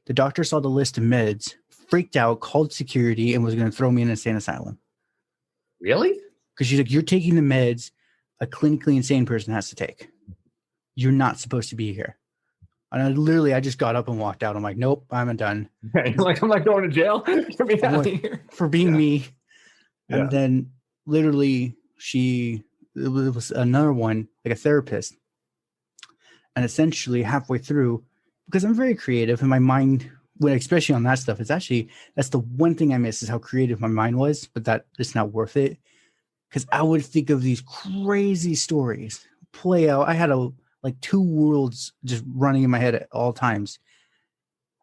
The doctor saw the list of meds, freaked out, called security, and was going to throw me in an insane asylum. Really? Because she's like, you're taking the meds a clinically insane person has to take. You're not supposed to be here. And I just got up and walked out. I'm like, nope, I'm done. You're like, I'm not going to jail. Get me out of here. For being me. Yeah. And then literally it was another one, like a therapist. And essentially halfway through, because I'm very creative and my mind, especially on that stuff, that's the one thing I miss is how creative my mind was, but that it's not worth it. Because I would think of these crazy stories play out. I had like two worlds just running in my head at all times.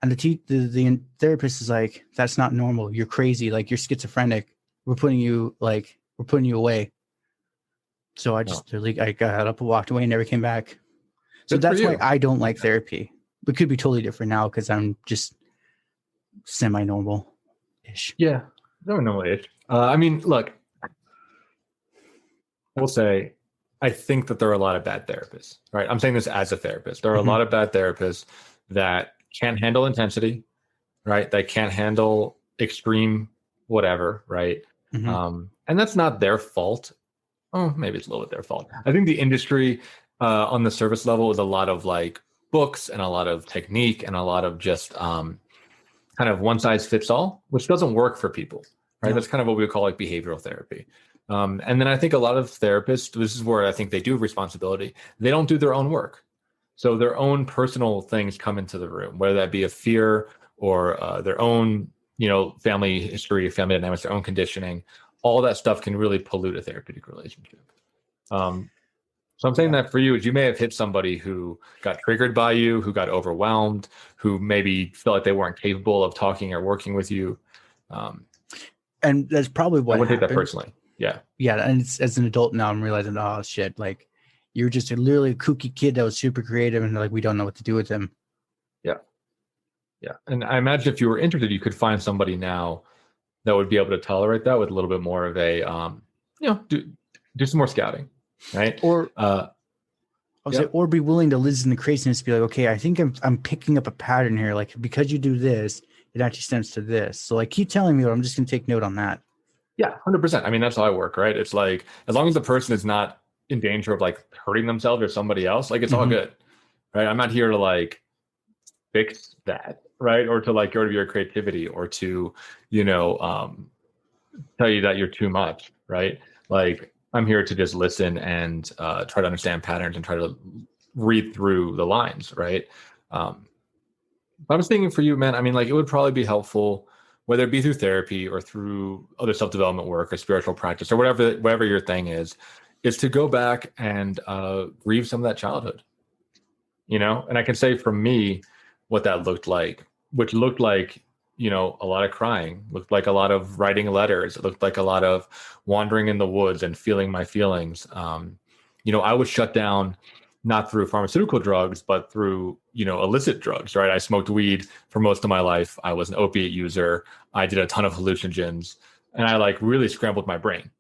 And the therapist is like, that's not normal. You're crazy. Like, you're schizophrenic. We're putting you away. So I got up and walked away and never came back. So that's why I don't like therapy. it could be totally different now because I'm just semi-normal ish. Yeah, no, no age. I mean, look, I will say, I think that there are a lot of bad therapists, right? I'm saying this as a therapist. There are a lot of bad therapists that can't handle intensity, right? They can't handle extreme whatever, right? And that's not their fault. Oh, maybe it's a little bit their fault. I think the industry on the surface level is a lot of like books and a lot of technique and a lot of just kind of one size fits all, which doesn't work for people, right? No. That's kind of what we would call like behavioral therapy. And then I think a lot of therapists, this is where I think they do have responsibility. They don't do their own work. So their own personal things come into the room, whether that be a fear or their own, family history, family dynamics, their own conditioning. All that stuff can really pollute a therapeutic relationship. So I'm saying that for you is you may have hit somebody who got triggered by you, who got overwhelmed, who maybe felt like they weren't capable of talking or working with you. And that's probably what I would take that personally. Yeah. Yeah. And as an adult now, I'm realizing, oh shit, like you're just literally a kooky kid that was super creative and like we don't know what to do with him. Yeah. Yeah. And I imagine if you were interested, you could find somebody now that would be able to tolerate that with a little bit more of a, do some more scouting, right? Or or be willing to listen to craziness, be like, okay, I think I'm picking up a pattern here. Like because you do this, it actually stems to this. So like keep telling me, I'm just gonna take note on that. Yeah, 100%. I mean, that's how I work, right? It's like as long as the person is not in danger of like hurting themselves or somebody else, like it's all good, right? I'm not here to like fix that, right? Or to like get rid of your creativity or to, tell you that you're too much, right? Like I'm here to just listen and try to understand patterns and try to read through the lines, right? I was thinking for you, man, I mean, like it would probably be helpful, whether it be through therapy or through other self-development work or spiritual practice or whatever your thing is to go back and grieve some of that childhood, And I can say for me, what that looked like, which looked like, a lot of crying, looked like a lot of writing letters. It looked like a lot of wandering in the woods and feeling my feelings. I was shut down not through pharmaceutical drugs, but through, illicit drugs, right? I smoked weed for most of my life. I was an opiate user. I did a ton of hallucinogens and I like really scrambled my brain,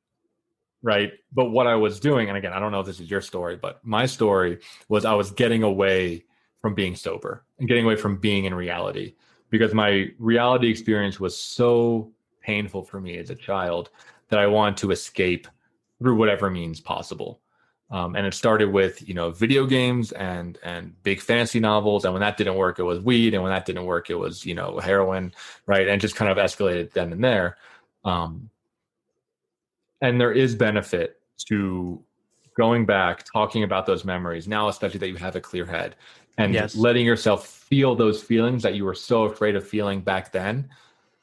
right? But what I was doing, and again, I don't know if this is your story, but my story was I was getting away from being sober and getting away from being in reality because my reality experience was so painful for me as a child that I wanted to escape through whatever means possible. And it started with, video games and big fantasy novels. And when that didn't work, it was weed. And when that didn't work, it was, heroin, right? And just kind of escalated then and there. And there is benefit to going back, talking about those memories now, especially that you have a clear head and letting yourself feel those feelings that you were so afraid of feeling back then,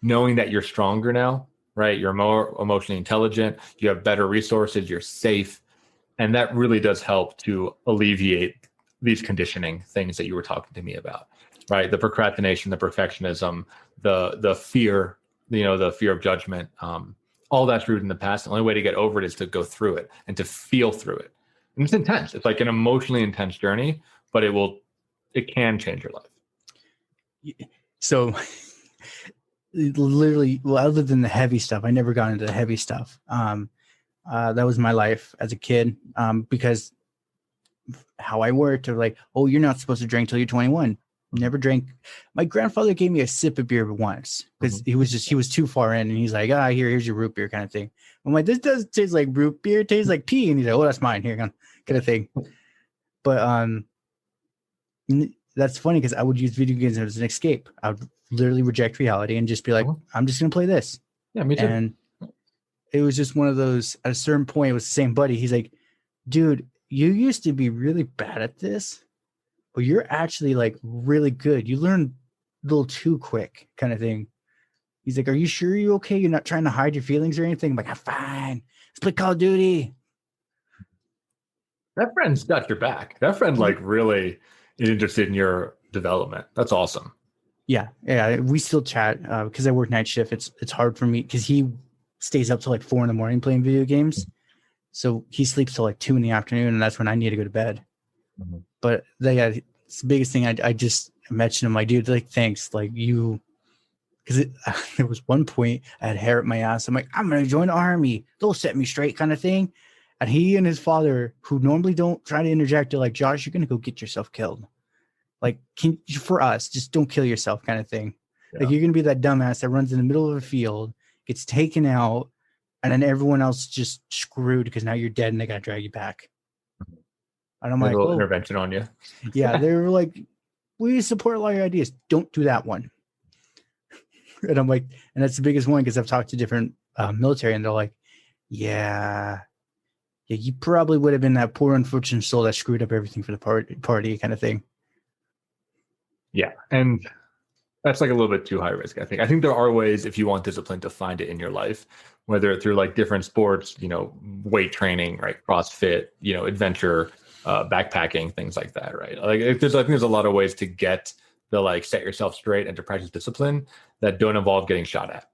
knowing that you're stronger now, right? You're more emotionally intelligent. You have better resources. You're safe. And that really does help to alleviate these conditioning things that you were talking to me about, right? The procrastination, the perfectionism, the fear, the fear of judgment, all that's rooted in the past. The only way to get over it is to go through it and to feel through it. And it's intense. It's like an emotionally intense journey, but it can change your life. So literally, well, other than the heavy stuff, I never got into the heavy stuff. That was my life as a kid, because how I worked, or like, oh, you're not supposed to drink till you're 21. Never drank. My grandfather gave me a sip of beer once because he was too far in, and he's like, here's your root beer kind of thing. I'm like, this does taste like root beer, it tastes like pee, and he's like, oh, that's mine, here, kind of thing. But that's funny because I would use video games as an escape. I would literally reject reality and just be like, I'm just gonna play this. Yeah, me too. And it was just one of those, at a certain point, it was the same buddy. He's like, dude, you used to be really bad at this, but you're actually like really good. You learn a little too quick kind of thing. He's like, are you sure you're okay? You're not trying to hide your feelings or anything? I'm like, I'm fine. Let's play Call of Duty. That friend's got your back. That friend like really is interested in your development. That's awesome. Yeah. We still chat because I work night shift. It's hard for me because he stays up till like 4 a.m. playing video games. So he sleeps till like 2 p.m, and that's when I need to go to bed. But it's the biggest thing. I mentioned him, like, dude, like, thanks. Like, because there was one point I had hair at my ass. I'm like, I'm going to join the army. They'll set me straight kind of thing. And he and his father, who normally don't try to interject, are like, Josh, you're going to go get yourself killed. Like, for us, just don't kill yourself kind of thing. Yeah. Like, you're going to be that dumbass that runs in the middle of a field, gets taken out, and then everyone else just screwed because now you're dead and they got to drag you back. And I'm like, little intervention on you. Yeah, they were like, we support all your ideas. Don't do that one. And I'm like, and that's the biggest one because I've talked to different military and they're like, yeah, you probably would have been that poor unfortunate soul that screwed up everything for the party kind of thing. Yeah, and that's like a little bit too high risk, I think. I think there are ways, if you want discipline, to find it in your life, whether through like different sports, weight training, right, CrossFit, adventure, backpacking, things like that, right? Like I think there's a lot of ways to get the like set yourself straight and to practice discipline that don't involve getting shot at.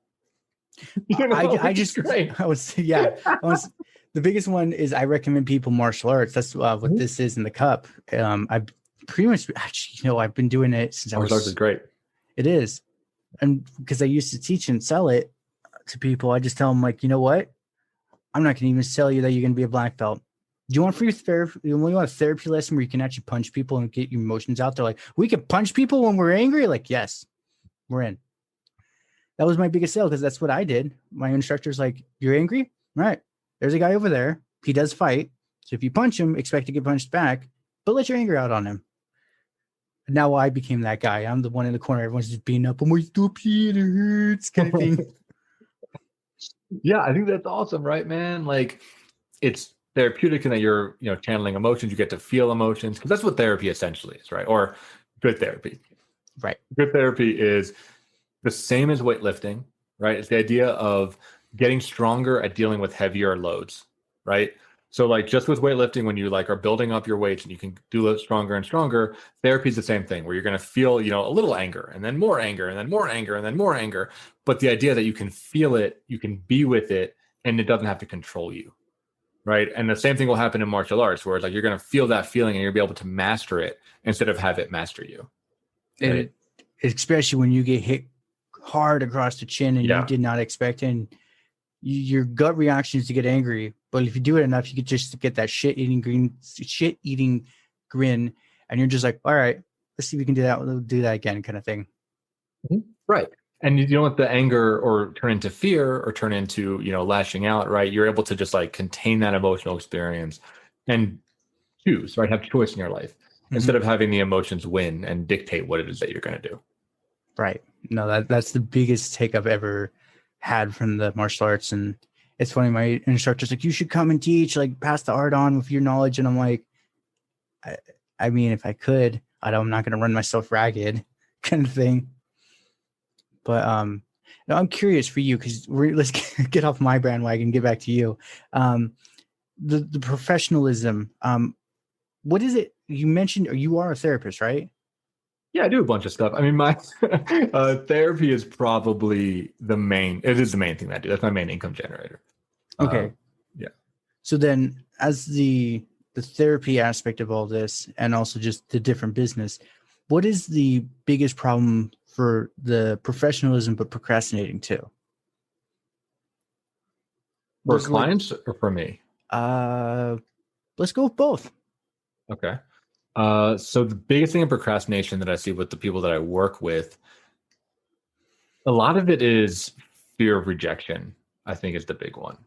The biggest one is I recommend people martial arts. That's what this is in the cup. I've pretty much actually, I've been doing it since martial arts is great. It is, and because I used to teach and sell it to people, I just tell them like, you know what? I'm not going to even tell you that you're going to be a black belt. Do you want free therapy? You want a therapy lesson where you can actually punch people and get your emotions out? They're like, we can punch people when we're angry. Like, yes, we're in. That was my biggest sale because that's what I did. My instructor's like, you're angry? All right. There's a guy over there. He does fight. So if you punch him, expect to get punched back, but let your anger out on him. Now I became that guy. I'm the one in the corner. Everyone's just beating up. I'm like, stop it hurts kind of thing. Yeah, I think that's awesome, right, man? Like, it's therapeutic in that you're, channeling emotions. You get to feel emotions because that's what therapy essentially is, right? Or good therapy. Right. Good therapy is the same as weightlifting, right? It's the idea of getting stronger at dealing with heavier loads, right? So like just with weightlifting, when you like are building up your weights and you can do it stronger and stronger, therapy is the same thing where you're going to feel, a little anger and then more anger and then more anger and then more anger. But the idea that you can feel it, you can be with it, and it doesn't have to control you, right? And the same thing will happen in martial arts where it's like you're going to feel that feeling and you'll be able to master it instead of have it master you. Right? Especially when you get hit hard across the chin and you did not expect it. And your gut reaction is to get angry. But if you do it enough, you could just get that shit-eating grin, and you're just like, all right, let's see if we can do that. We'll do that again kind of thing. Right. And you don't let the anger or turn into fear or turn into, lashing out, right? You're able to just like contain that emotional experience and choose, right? Have choice in your life instead of having the emotions win and dictate what it is that you're going to do. Right. No, that's the biggest take I've ever had from the martial arts. And it's funny, my instructor's like, you should come and teach, like pass the art on with your knowledge. And I'm like, I mean, if I could, I'm not going to run myself ragged kind of thing. But now I'm curious for you because let's get off my bandwagon and get back to you. The professionalism. What is it you mentioned? Or you are a therapist, right? Yeah, I do a bunch of stuff. I mean, my therapy is probably the main thing that I do. That's my main income generator. Okay. Yeah. So then as the therapy aspect of all this and also just the different business, what is the biggest problem for the professionalism but procrastinating too? For clients or for me? Let's go with both. Okay. So the biggest thing in procrastination that I see with the people that I work with, a lot of it is fear of rejection, I think is the big one,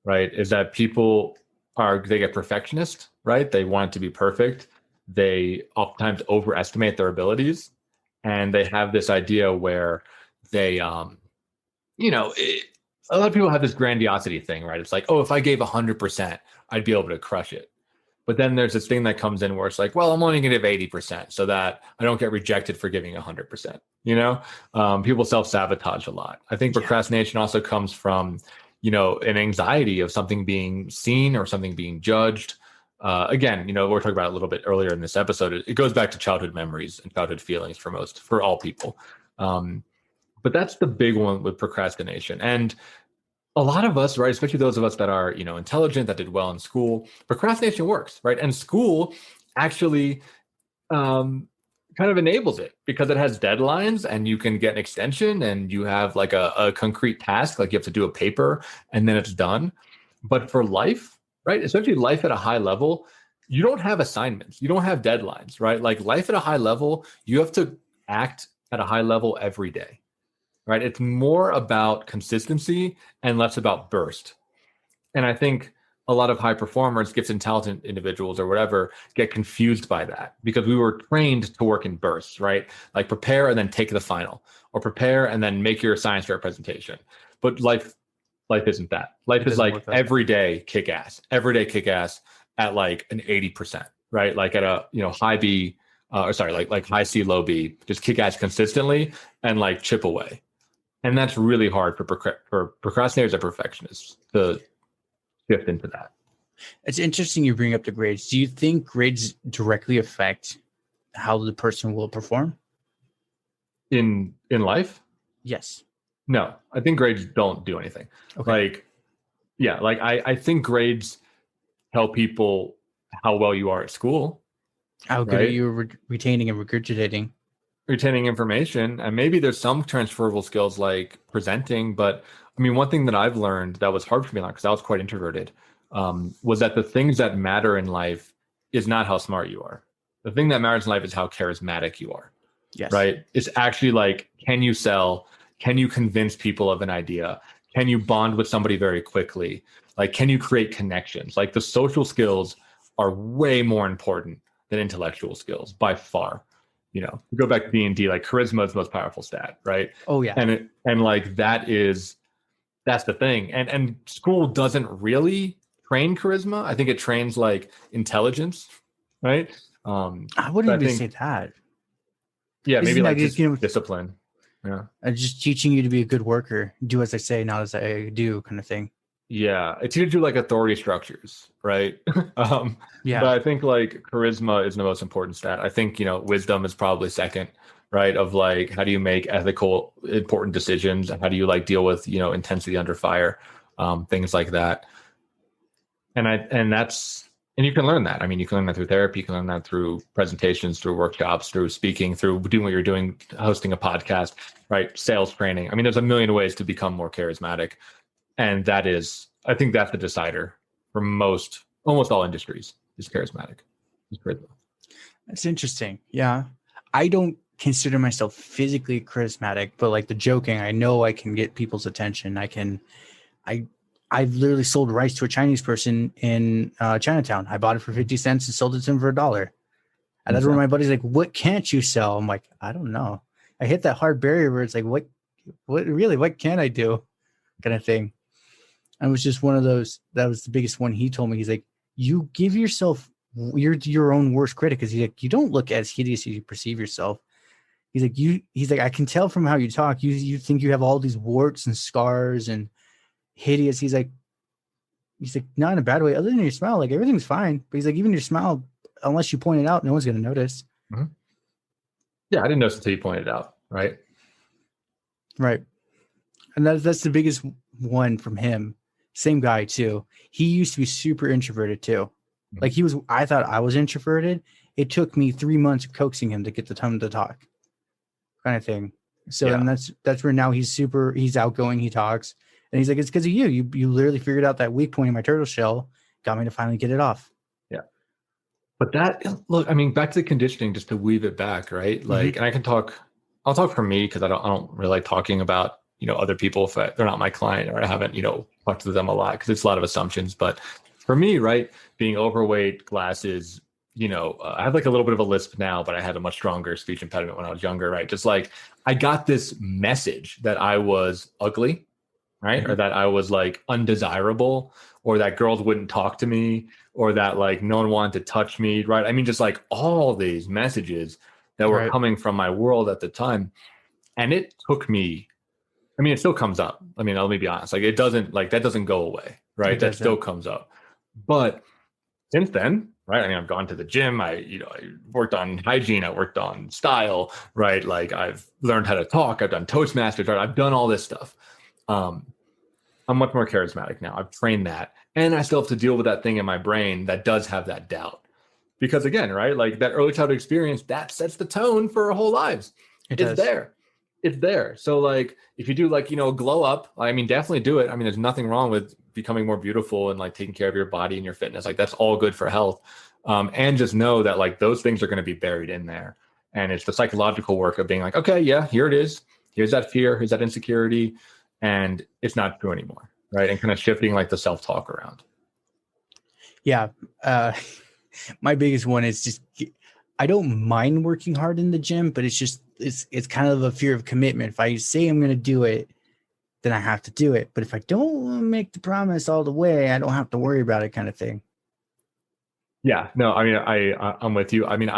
right? Is that people they get perfectionist, right? They want it to be perfect. They oftentimes overestimate their abilities, and they have this idea where they, a lot of people have this grandiosity thing, right? It's like, oh, if I gave 100%, I'd be able to crush it. But then there's this thing that comes in where it's like, well, I'm only going to give 80% so that I don't get rejected for giving 100%. People self-sabotage a lot. I think procrastination also comes from, an anxiety of something being seen or something being judged. Again, we're talking about a little bit earlier in this episode. It goes back to childhood memories and childhood feelings for all people. But that's the big one with procrastination. And a lot of us, right, especially those of us that are, intelligent, that did well in school, procrastination works, right? And school actually kind of enables it because it has deadlines and you can get an extension and you have like a concrete task, like you have to do a paper and then it's done. But for life, right, especially life at a high level, you don't have assignments, you don't have deadlines, right? Like life at a high level, you have to act at a high level every day, right? It's more about consistency and less about burst. And I think a lot of high performers, gifted and talented individuals or whatever, get confused by that because we were trained to work in bursts, right? Like prepare and then take the final, or prepare and then make your science fair presentation. But life isn't that. Life is like every day kick ass at like an 80%, right? Like at a high B, like high C, low B, just kick ass consistently and like chip away. And that's really hard for procrastinators and perfectionists to shift into that. It's interesting you bring up the grades. Do you think grades directly affect how the person will perform in life? Yes. No, I think grades don't do anything. Okay. I think grades tell people how well you are at school. How good are you retaining and regurgitating? Retaining information. And maybe there's some transferable skills like presenting. But I mean, one thing that I've learned that was hard for me because I was quite introverted was that the things that matter in life is not how smart you are. The thing that matters in life is how charismatic you are. Yes. Right? It's actually like, can you sell? Can you convince people of an idea? Can you bond with somebody very quickly? Like, can you create connections? Like the social skills are way more important than intellectual skills by far. Go back to D&D, like charisma is the most powerful stat, right? Oh yeah. And like that's the thing. And school doesn't really train charisma. I think it trains like intelligence, right? I wouldn't even say that. Yeah, maybe like just discipline. Yeah. Just teaching you to be a good worker, do as I say, not as I do, kind of thing. Yeah, it teaches you like authority structures, right? Yeah. But I think like charisma is the most important stat. I think wisdom is probably second, right? Of like, how do you make ethical, important decisions, and how do you like deal with intensity under fire, things like that. And you can learn that. I mean, you can learn that through therapy, you can learn that through presentations, through workshops, through speaking, through doing what you're doing, hosting a podcast, right? Sales training. I mean, there's a million ways to become more charismatic. And I think that's the decider for almost all industries is charismatic. It's charisma. That's interesting. Yeah. I don't consider myself physically charismatic, but like the joking, I know I can get people's attention. I've literally sold rice to a Chinese person in Chinatown. I bought it for 50 cents and sold it to him for $1. And that's where my buddy's like, what can't you sell? I'm like, I don't know. I hit that hard barrier where it's like, what can I do? Kind of thing. And it was just one of those, that was the biggest one he told me. He's like, you give yourself, you're your own worst critic. Cause he's like, you don't look as hideous as you perceive yourself. He's like, I can tell from how you talk, you think you have all these warts and scars and hideous. He's like, not in a bad way, other than your smile, like everything's fine. But he's like, even your smile, unless you point it out, no one's going to notice. Mm-hmm. Yeah. I didn't notice until you pointed it out. Right. Right. And that's the biggest one from him. Same guy too. He used to be super introverted too. Like I thought I was introverted. It took me 3 months of coaxing him to get the time to talk, kind of thing. So, yeah. And that's where now he's outgoing. He talks and he's like, it's because of you. You literally figured out that weak point in my turtle shell, got me to finally get it off. Yeah. But I mean, back to the conditioning, just to weave it back, right? Like, and I'll talk for me because I don't really like talking about, other people if they're not my client or I haven't, talked to them a lot because it's a lot of assumptions. But for me, right, being overweight, glasses, I have like a little bit of a lisp now, but I had a much stronger speech impediment when I was younger, right? Just like I got this message that I was ugly, right? Or that I was like undesirable, or that girls wouldn't talk to me, or that like no one wanted to touch me, right? I mean, just like all these messages that were coming from my world at the time. And it took me, I mean, it still comes up. I mean, let me be honest. Like that doesn't go away, right? That still comes up. But since then, right? I mean, I've gone to the gym. I worked on hygiene. I worked on style, right? Like I've learned how to talk. I've done Toastmasters, right? I've done all this stuff. I'm much more charismatic now. I've trained that. And I still have to deal with that thing in my brain that does have that doubt. because again, right, like that early childhood experience, that sets the tone for our whole lives. It's there. It's there. So like, if you do like, glow up, I mean, definitely do it. I mean, there's nothing wrong with becoming more beautiful and like taking care of your body and your fitness. Like that's all good for health. And just know that like those things are going to be buried in there. And it's the psychological work of being like, okay, yeah, here it is. Here's that fear. Here's that insecurity. And it's not true anymore. Right. And kind of shifting like the self-talk around. Yeah. My biggest one is just, I don't mind working hard in the gym, but it's just, it's kind of a fear of commitment. If I say I'm going to do it, then I have to do it. But if I don't make the promise all the way, I don't have to worry about it, kind of thing. Yeah, no, I mean, I'm with you. I mean,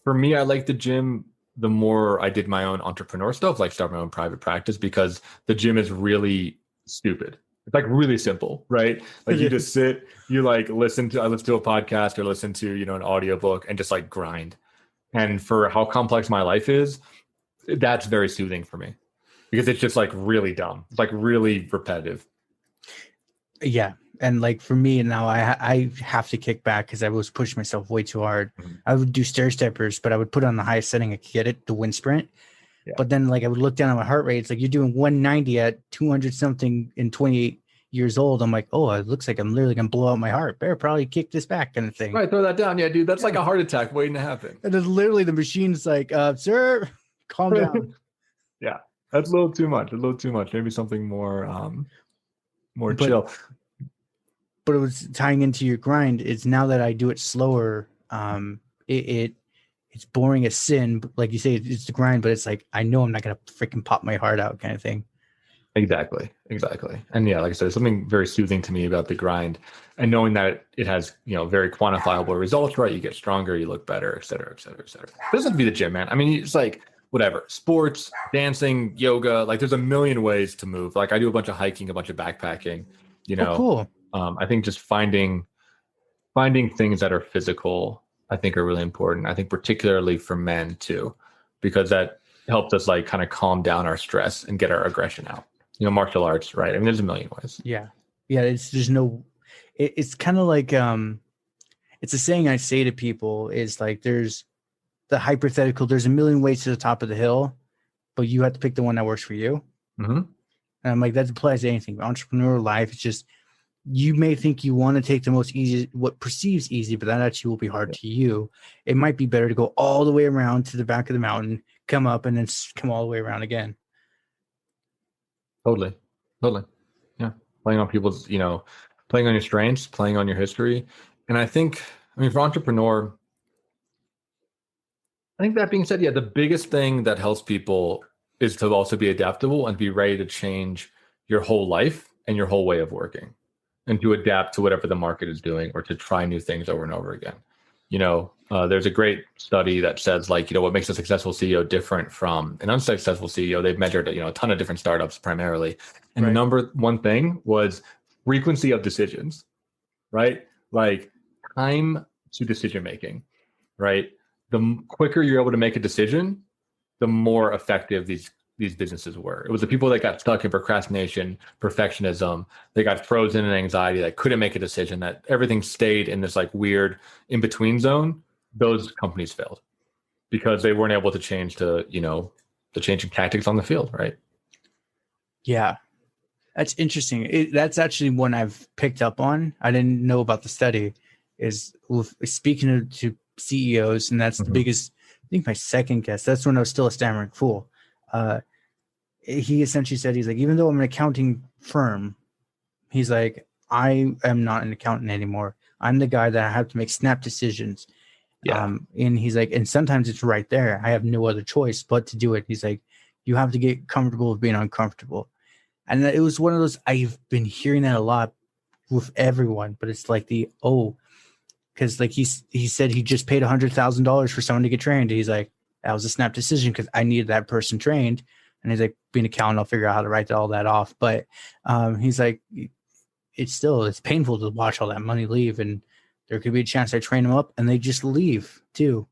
for me, I like the gym the more I did my own entrepreneur stuff, like start my own private practice, because the gym is really stupid. It's like really simple, right? Like you just sit, you like I listen to a podcast or listen to, an audiobook and just like grind. And for how complex my life is, that's very soothing for me because it's just like really dumb. It's like really repetitive. Yeah. And like for me now, I have to kick back because I was pushing myself way too hard. Mm-hmm. I would do stair steppers, but I would put on the highest setting I could get it, the wind sprint. Yeah. But then like I would look down at my heart rate. It's like you're doing 190 at 200 something in 28 years old. I'm like, oh, it looks like I'm literally gonna blow out my heart. Better probably kick this back, kind of thing. Right, throw that down. Yeah, dude, that's like a heart attack waiting to happen. And then literally the machine's like, sir, calm down. Yeah, that's a little too much. Maybe something more chill. But it was tying into your grind. It's now that I do it slower. It's boring as sin. Like you say, it's the grind, but it's like I know I'm not gonna freaking pop my heart out, kind of thing. Exactly. And yeah, like I said, there's something very soothing to me about the grind and knowing that it has, very quantifiable results, right? You get stronger, you look better, et cetera, et cetera, et cetera. It doesn't have to be the gym, man. I mean, it's like whatever, sports, dancing, yoga, like there's a million ways to move. Like I do a bunch of hiking, a bunch of backpacking, Oh, cool. I think just finding things that are physical, I think are really important. I think particularly for men too, because that helps us like kind of calm down our stress and get our aggression out. Martial arts, right? I mean, there's a million ways. Yeah. It's kind of like, it's a saying I say to people is like, there's the hypothetical, there's a million ways to the top of the hill, but you have to pick the one that works for you. Mm-hmm. And I'm like, that applies to anything. Entrepreneurial life, it's just, you may think you want to take the most easy, what perceives easy, but that actually will be hard to you. It might be better to go all the way around to the back of the mountain, come up, and then come all the way around again. Totally. Yeah. Playing on people's, playing on your strengths, playing on your history. And I think, for entrepreneur, I think that being said, yeah, the biggest thing that helps people is to also be adaptable and be ready to change your whole life and your whole way of working and to adapt to whatever the market is doing or to try new things over and over again. There's a great study that says like, what makes a successful CEO different from an unsuccessful CEO. They've measured, a ton of different startups primarily. And right. The number one thing was frequency of decisions, right? Like time to decision-making, right? The quicker you're able to make a decision, the more effective these businesses were. It was the people that got stuck in procrastination, perfectionism, they got frozen in anxiety, that couldn't make a decision, that everything stayed in this like weird in-between zone. Those companies failed because they weren't able to change to, the changing tactics on the field, right? Yeah. That's interesting. That's actually one I've picked up on. I didn't know about the study is speaking to CEOs. And that's the biggest, I think my second guess, that's when I was still a stammering fool. He essentially said, he's like, even though I'm an accounting firm, he's like, I am not an accountant anymore. I'm the guy that I have to make snap decisions. Yeah. And he's like, and sometimes it's right there. I have no other choice but to do it. He's like, you have to get comfortable with being uncomfortable. And it was one of those, I've been hearing that a lot with everyone, but it's like because like he said he just paid $100,000 for someone to get trained. He's like, that was a snap decision because I needed that person trained. And he's like, being an accountant, I'll figure out how to write all that off. But he's like, it's painful to watch all that money leave. And there could be a chance I train them up and they just leave too.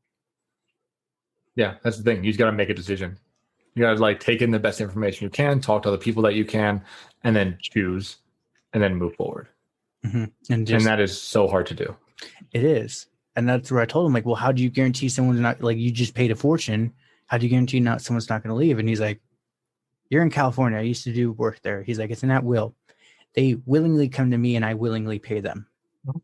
Yeah, that's the thing. You just got to make a decision. You got to like take in the best information you can, talk to other people that you can, and then choose and then move forward. Mm-hmm. And that is so hard to do. It is. And that's where I told him, like, well, how do you guarantee someone's not, like, you just paid a fortune? How do you guarantee not someone's not going to leave? And he's like, you're in California. I used to do work there. He's like, it's an at will. They willingly come to me and I willingly pay them. Mhm.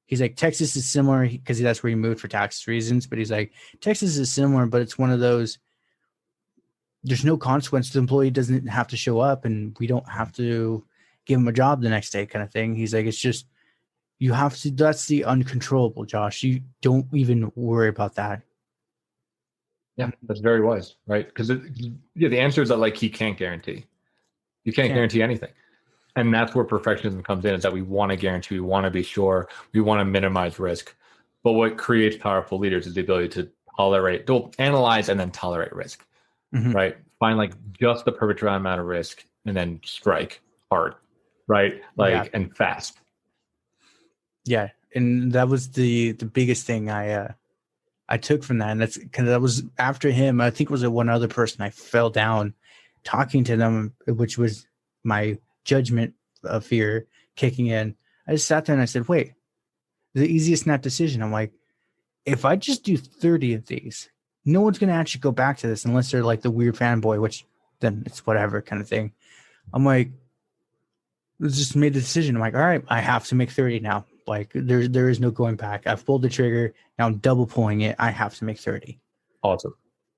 He's like, Texas is similar because that's where he moved for tax reasons. But he's like, Texas is similar, but it's one of those, there's no consequence. The employee doesn't have to show up and we don't have to give him a job the next day kind of thing. He's like, it's just, you have to, that's the uncontrollable, Josh. You don't even worry about that. Yeah, that's very wise, right? Because the answer is that like he can't guarantee. You can't guarantee anything. And that's where perfectionism comes in, is that we want to guarantee, we want to be sure, we want to minimize risk. But what creates powerful leaders is the ability to tolerate, to analyze and then tolerate risk, right? Find like just the perfect amount of risk and then strike hard, right? Like, and fast. Yeah. And that was the biggest thing I took from that. And that's because that was after him. I think it was one other person I fell down talking to them, which was my judgment of fear kicking in. I just sat there and I said, wait, the easiest snap decision. I'm like, if I just do 30 of these, no one's going to actually go back to this unless they're like the weird fanboy, which then it's whatever kind of thing. I'm like, just made the decision. I'm like, all right, I have to make 30 now. Like there is no going back. I've pulled the trigger. Now I'm double pulling it. I have to make 30. Awesome.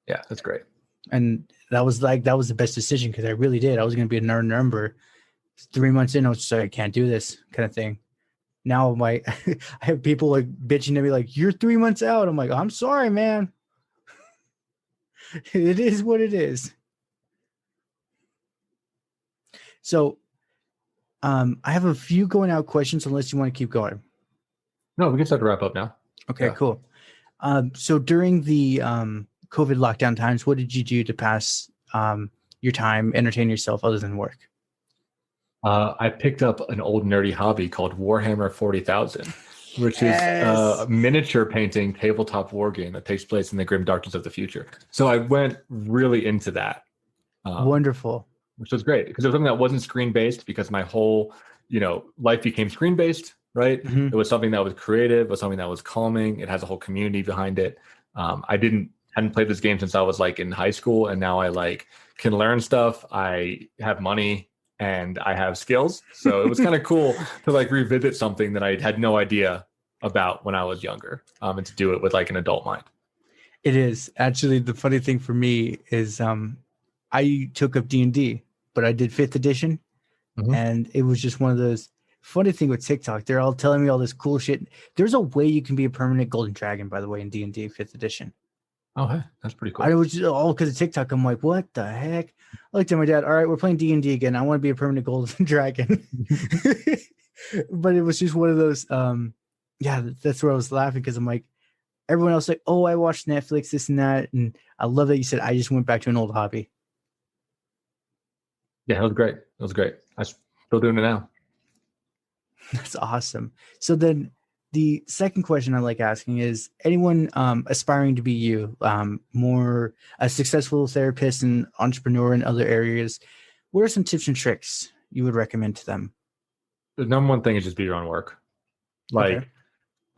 Yeah, that's great. And that was the best decision because I really did. I was going to be a number. 3 months in, I was just like, I can't do this kind of thing. Now I have people like bitching to me like, you're 3 months out. I'm like, I'm sorry, man. It is what it is. So I have a few going out questions unless you want to keep going. No, we can start to wrap up now. Okay, cool. So during the COVID lockdown times, what did you do to pass your time, entertain yourself other than work? I picked up an old nerdy hobby called Warhammer 40,000, which is a miniature painting tabletop war game that takes place in the grim darkness of the future. So I went really into that. Wonderful. Which was great because it was something that wasn't screen-based, because my whole, life became screen-based, right? Mm-hmm. It was something that was creative, it was something that was calming. It has a whole community behind it. I hadn't played this game since I was like in high school, and now I like can learn stuff. I have money and I have skills. So it was kind of cool to like revisit something that I had no idea about when I was younger, and to do it with like an adult mind. It is. Actually, the funny thing for me is I took up D&D, but I did 5th edition. Mm-hmm. And it was just one of those funny thing with TikTok. They're all telling me all this cool shit. There's a way you can be a permanent golden dragon, by the way, in D&D 5th edition. Oh, hey, that's pretty cool. I was just all because of TikTok. I'm like, what the heck? I looked at my dad. All right, we're playing D&D again. I want to be a permanent golden dragon. But it was just one of those. That's where I was laughing, because I'm like, everyone else like, oh, I watched Netflix, this and that, and I love that you said I just went back to an old hobby. Yeah, it was great. It was great. I'm still doing it now. That's awesome. So then the second question I like asking is, anyone aspiring to be you, more a successful therapist and entrepreneur in other areas, what are some tips and tricks you would recommend to them? The number one thing is just be your own work. Like,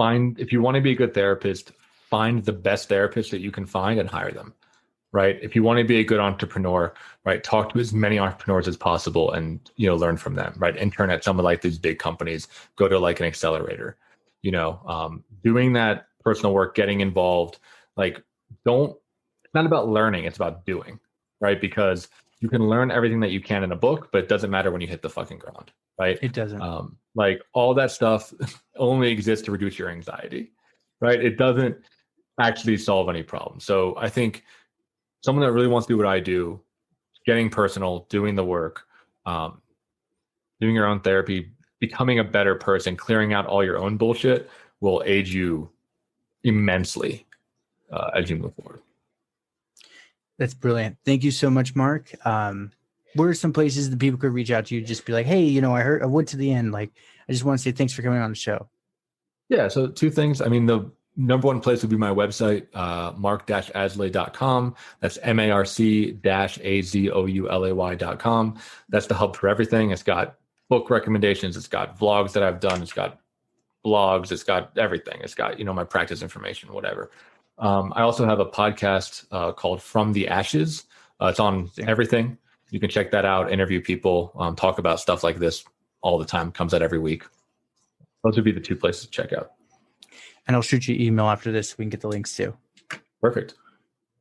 if you want to be a good therapist, find the best therapist that you can find and hire them. Right. If you want to be a good entrepreneur, right, talk to as many entrepreneurs as possible and, learn from them, right? Intern at some of like these big companies, go to like an accelerator, doing that personal work, getting involved, like it's not about learning, it's about doing, right? Because you can learn everything that you can in a book, but it doesn't matter when you hit the fucking ground, right? It doesn't. Like all that stuff only exists to reduce your anxiety, right? It doesn't actually solve any problem. So I think someone that really wants to do what I do, getting personal, doing the work, doing your own therapy, becoming a better person, clearing out all your own bullshit will aid you immensely as you move forward. That's brilliant. Thank you so much, Mark. Where are some places that people could reach out to you? Just be like, hey, I went to the end. Like, I just want to say thanks for coming on the show. Yeah. So 2 things. I mean, the number one place would be my website, marc-azoulay.com. That's marc-azoulay.com. That's the hub for everything. It's got book recommendations. It's got vlogs that I've done. It's got blogs, it's got everything. It's got, my practice information, whatever. I also have a podcast called From the Ashes. It's on everything. You can check that out, interview people, talk about stuff like this all the time. Comes out every week. Those would be the 2 places to check out. And I'll shoot you an email after this so we can get the links too. Perfect.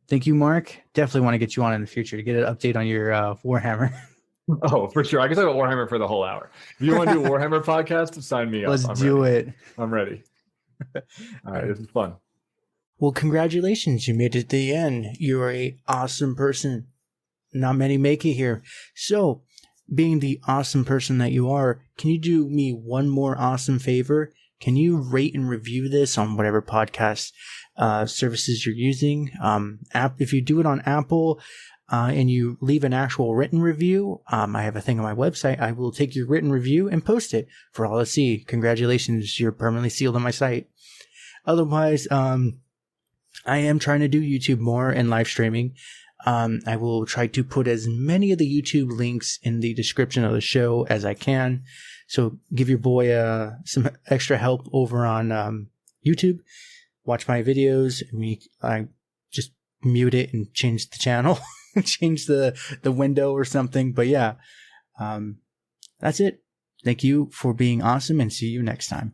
Thank you, Mark. Definitely want to get you on in the future to get an update on your Warhammer. Oh, for sure. I can talk about Warhammer for the whole hour. If you want to do a Warhammer podcast, sign me up. Let's do it. I'm ready. All right. This is fun. Well, congratulations. You made it to the end. You're an awesome person. Not many make it here. So, being the awesome person that you are, can you do me one more awesome favor? Can you rate and review this on whatever podcast services you're using? If you do it on Apple and you leave an actual written review, I have a thing on my website. I will take your written review and post it for all to see. Congratulations, you're permanently sealed on my site. Otherwise, I am trying to do YouTube more and live streaming. I will try to put as many of the YouTube links in the description of the show as I can. So give your boy some extra help over on YouTube. Watch my videos. I just mute it and change the channel, change the window or something. But yeah, that's it. Thank you for being awesome and see you next time.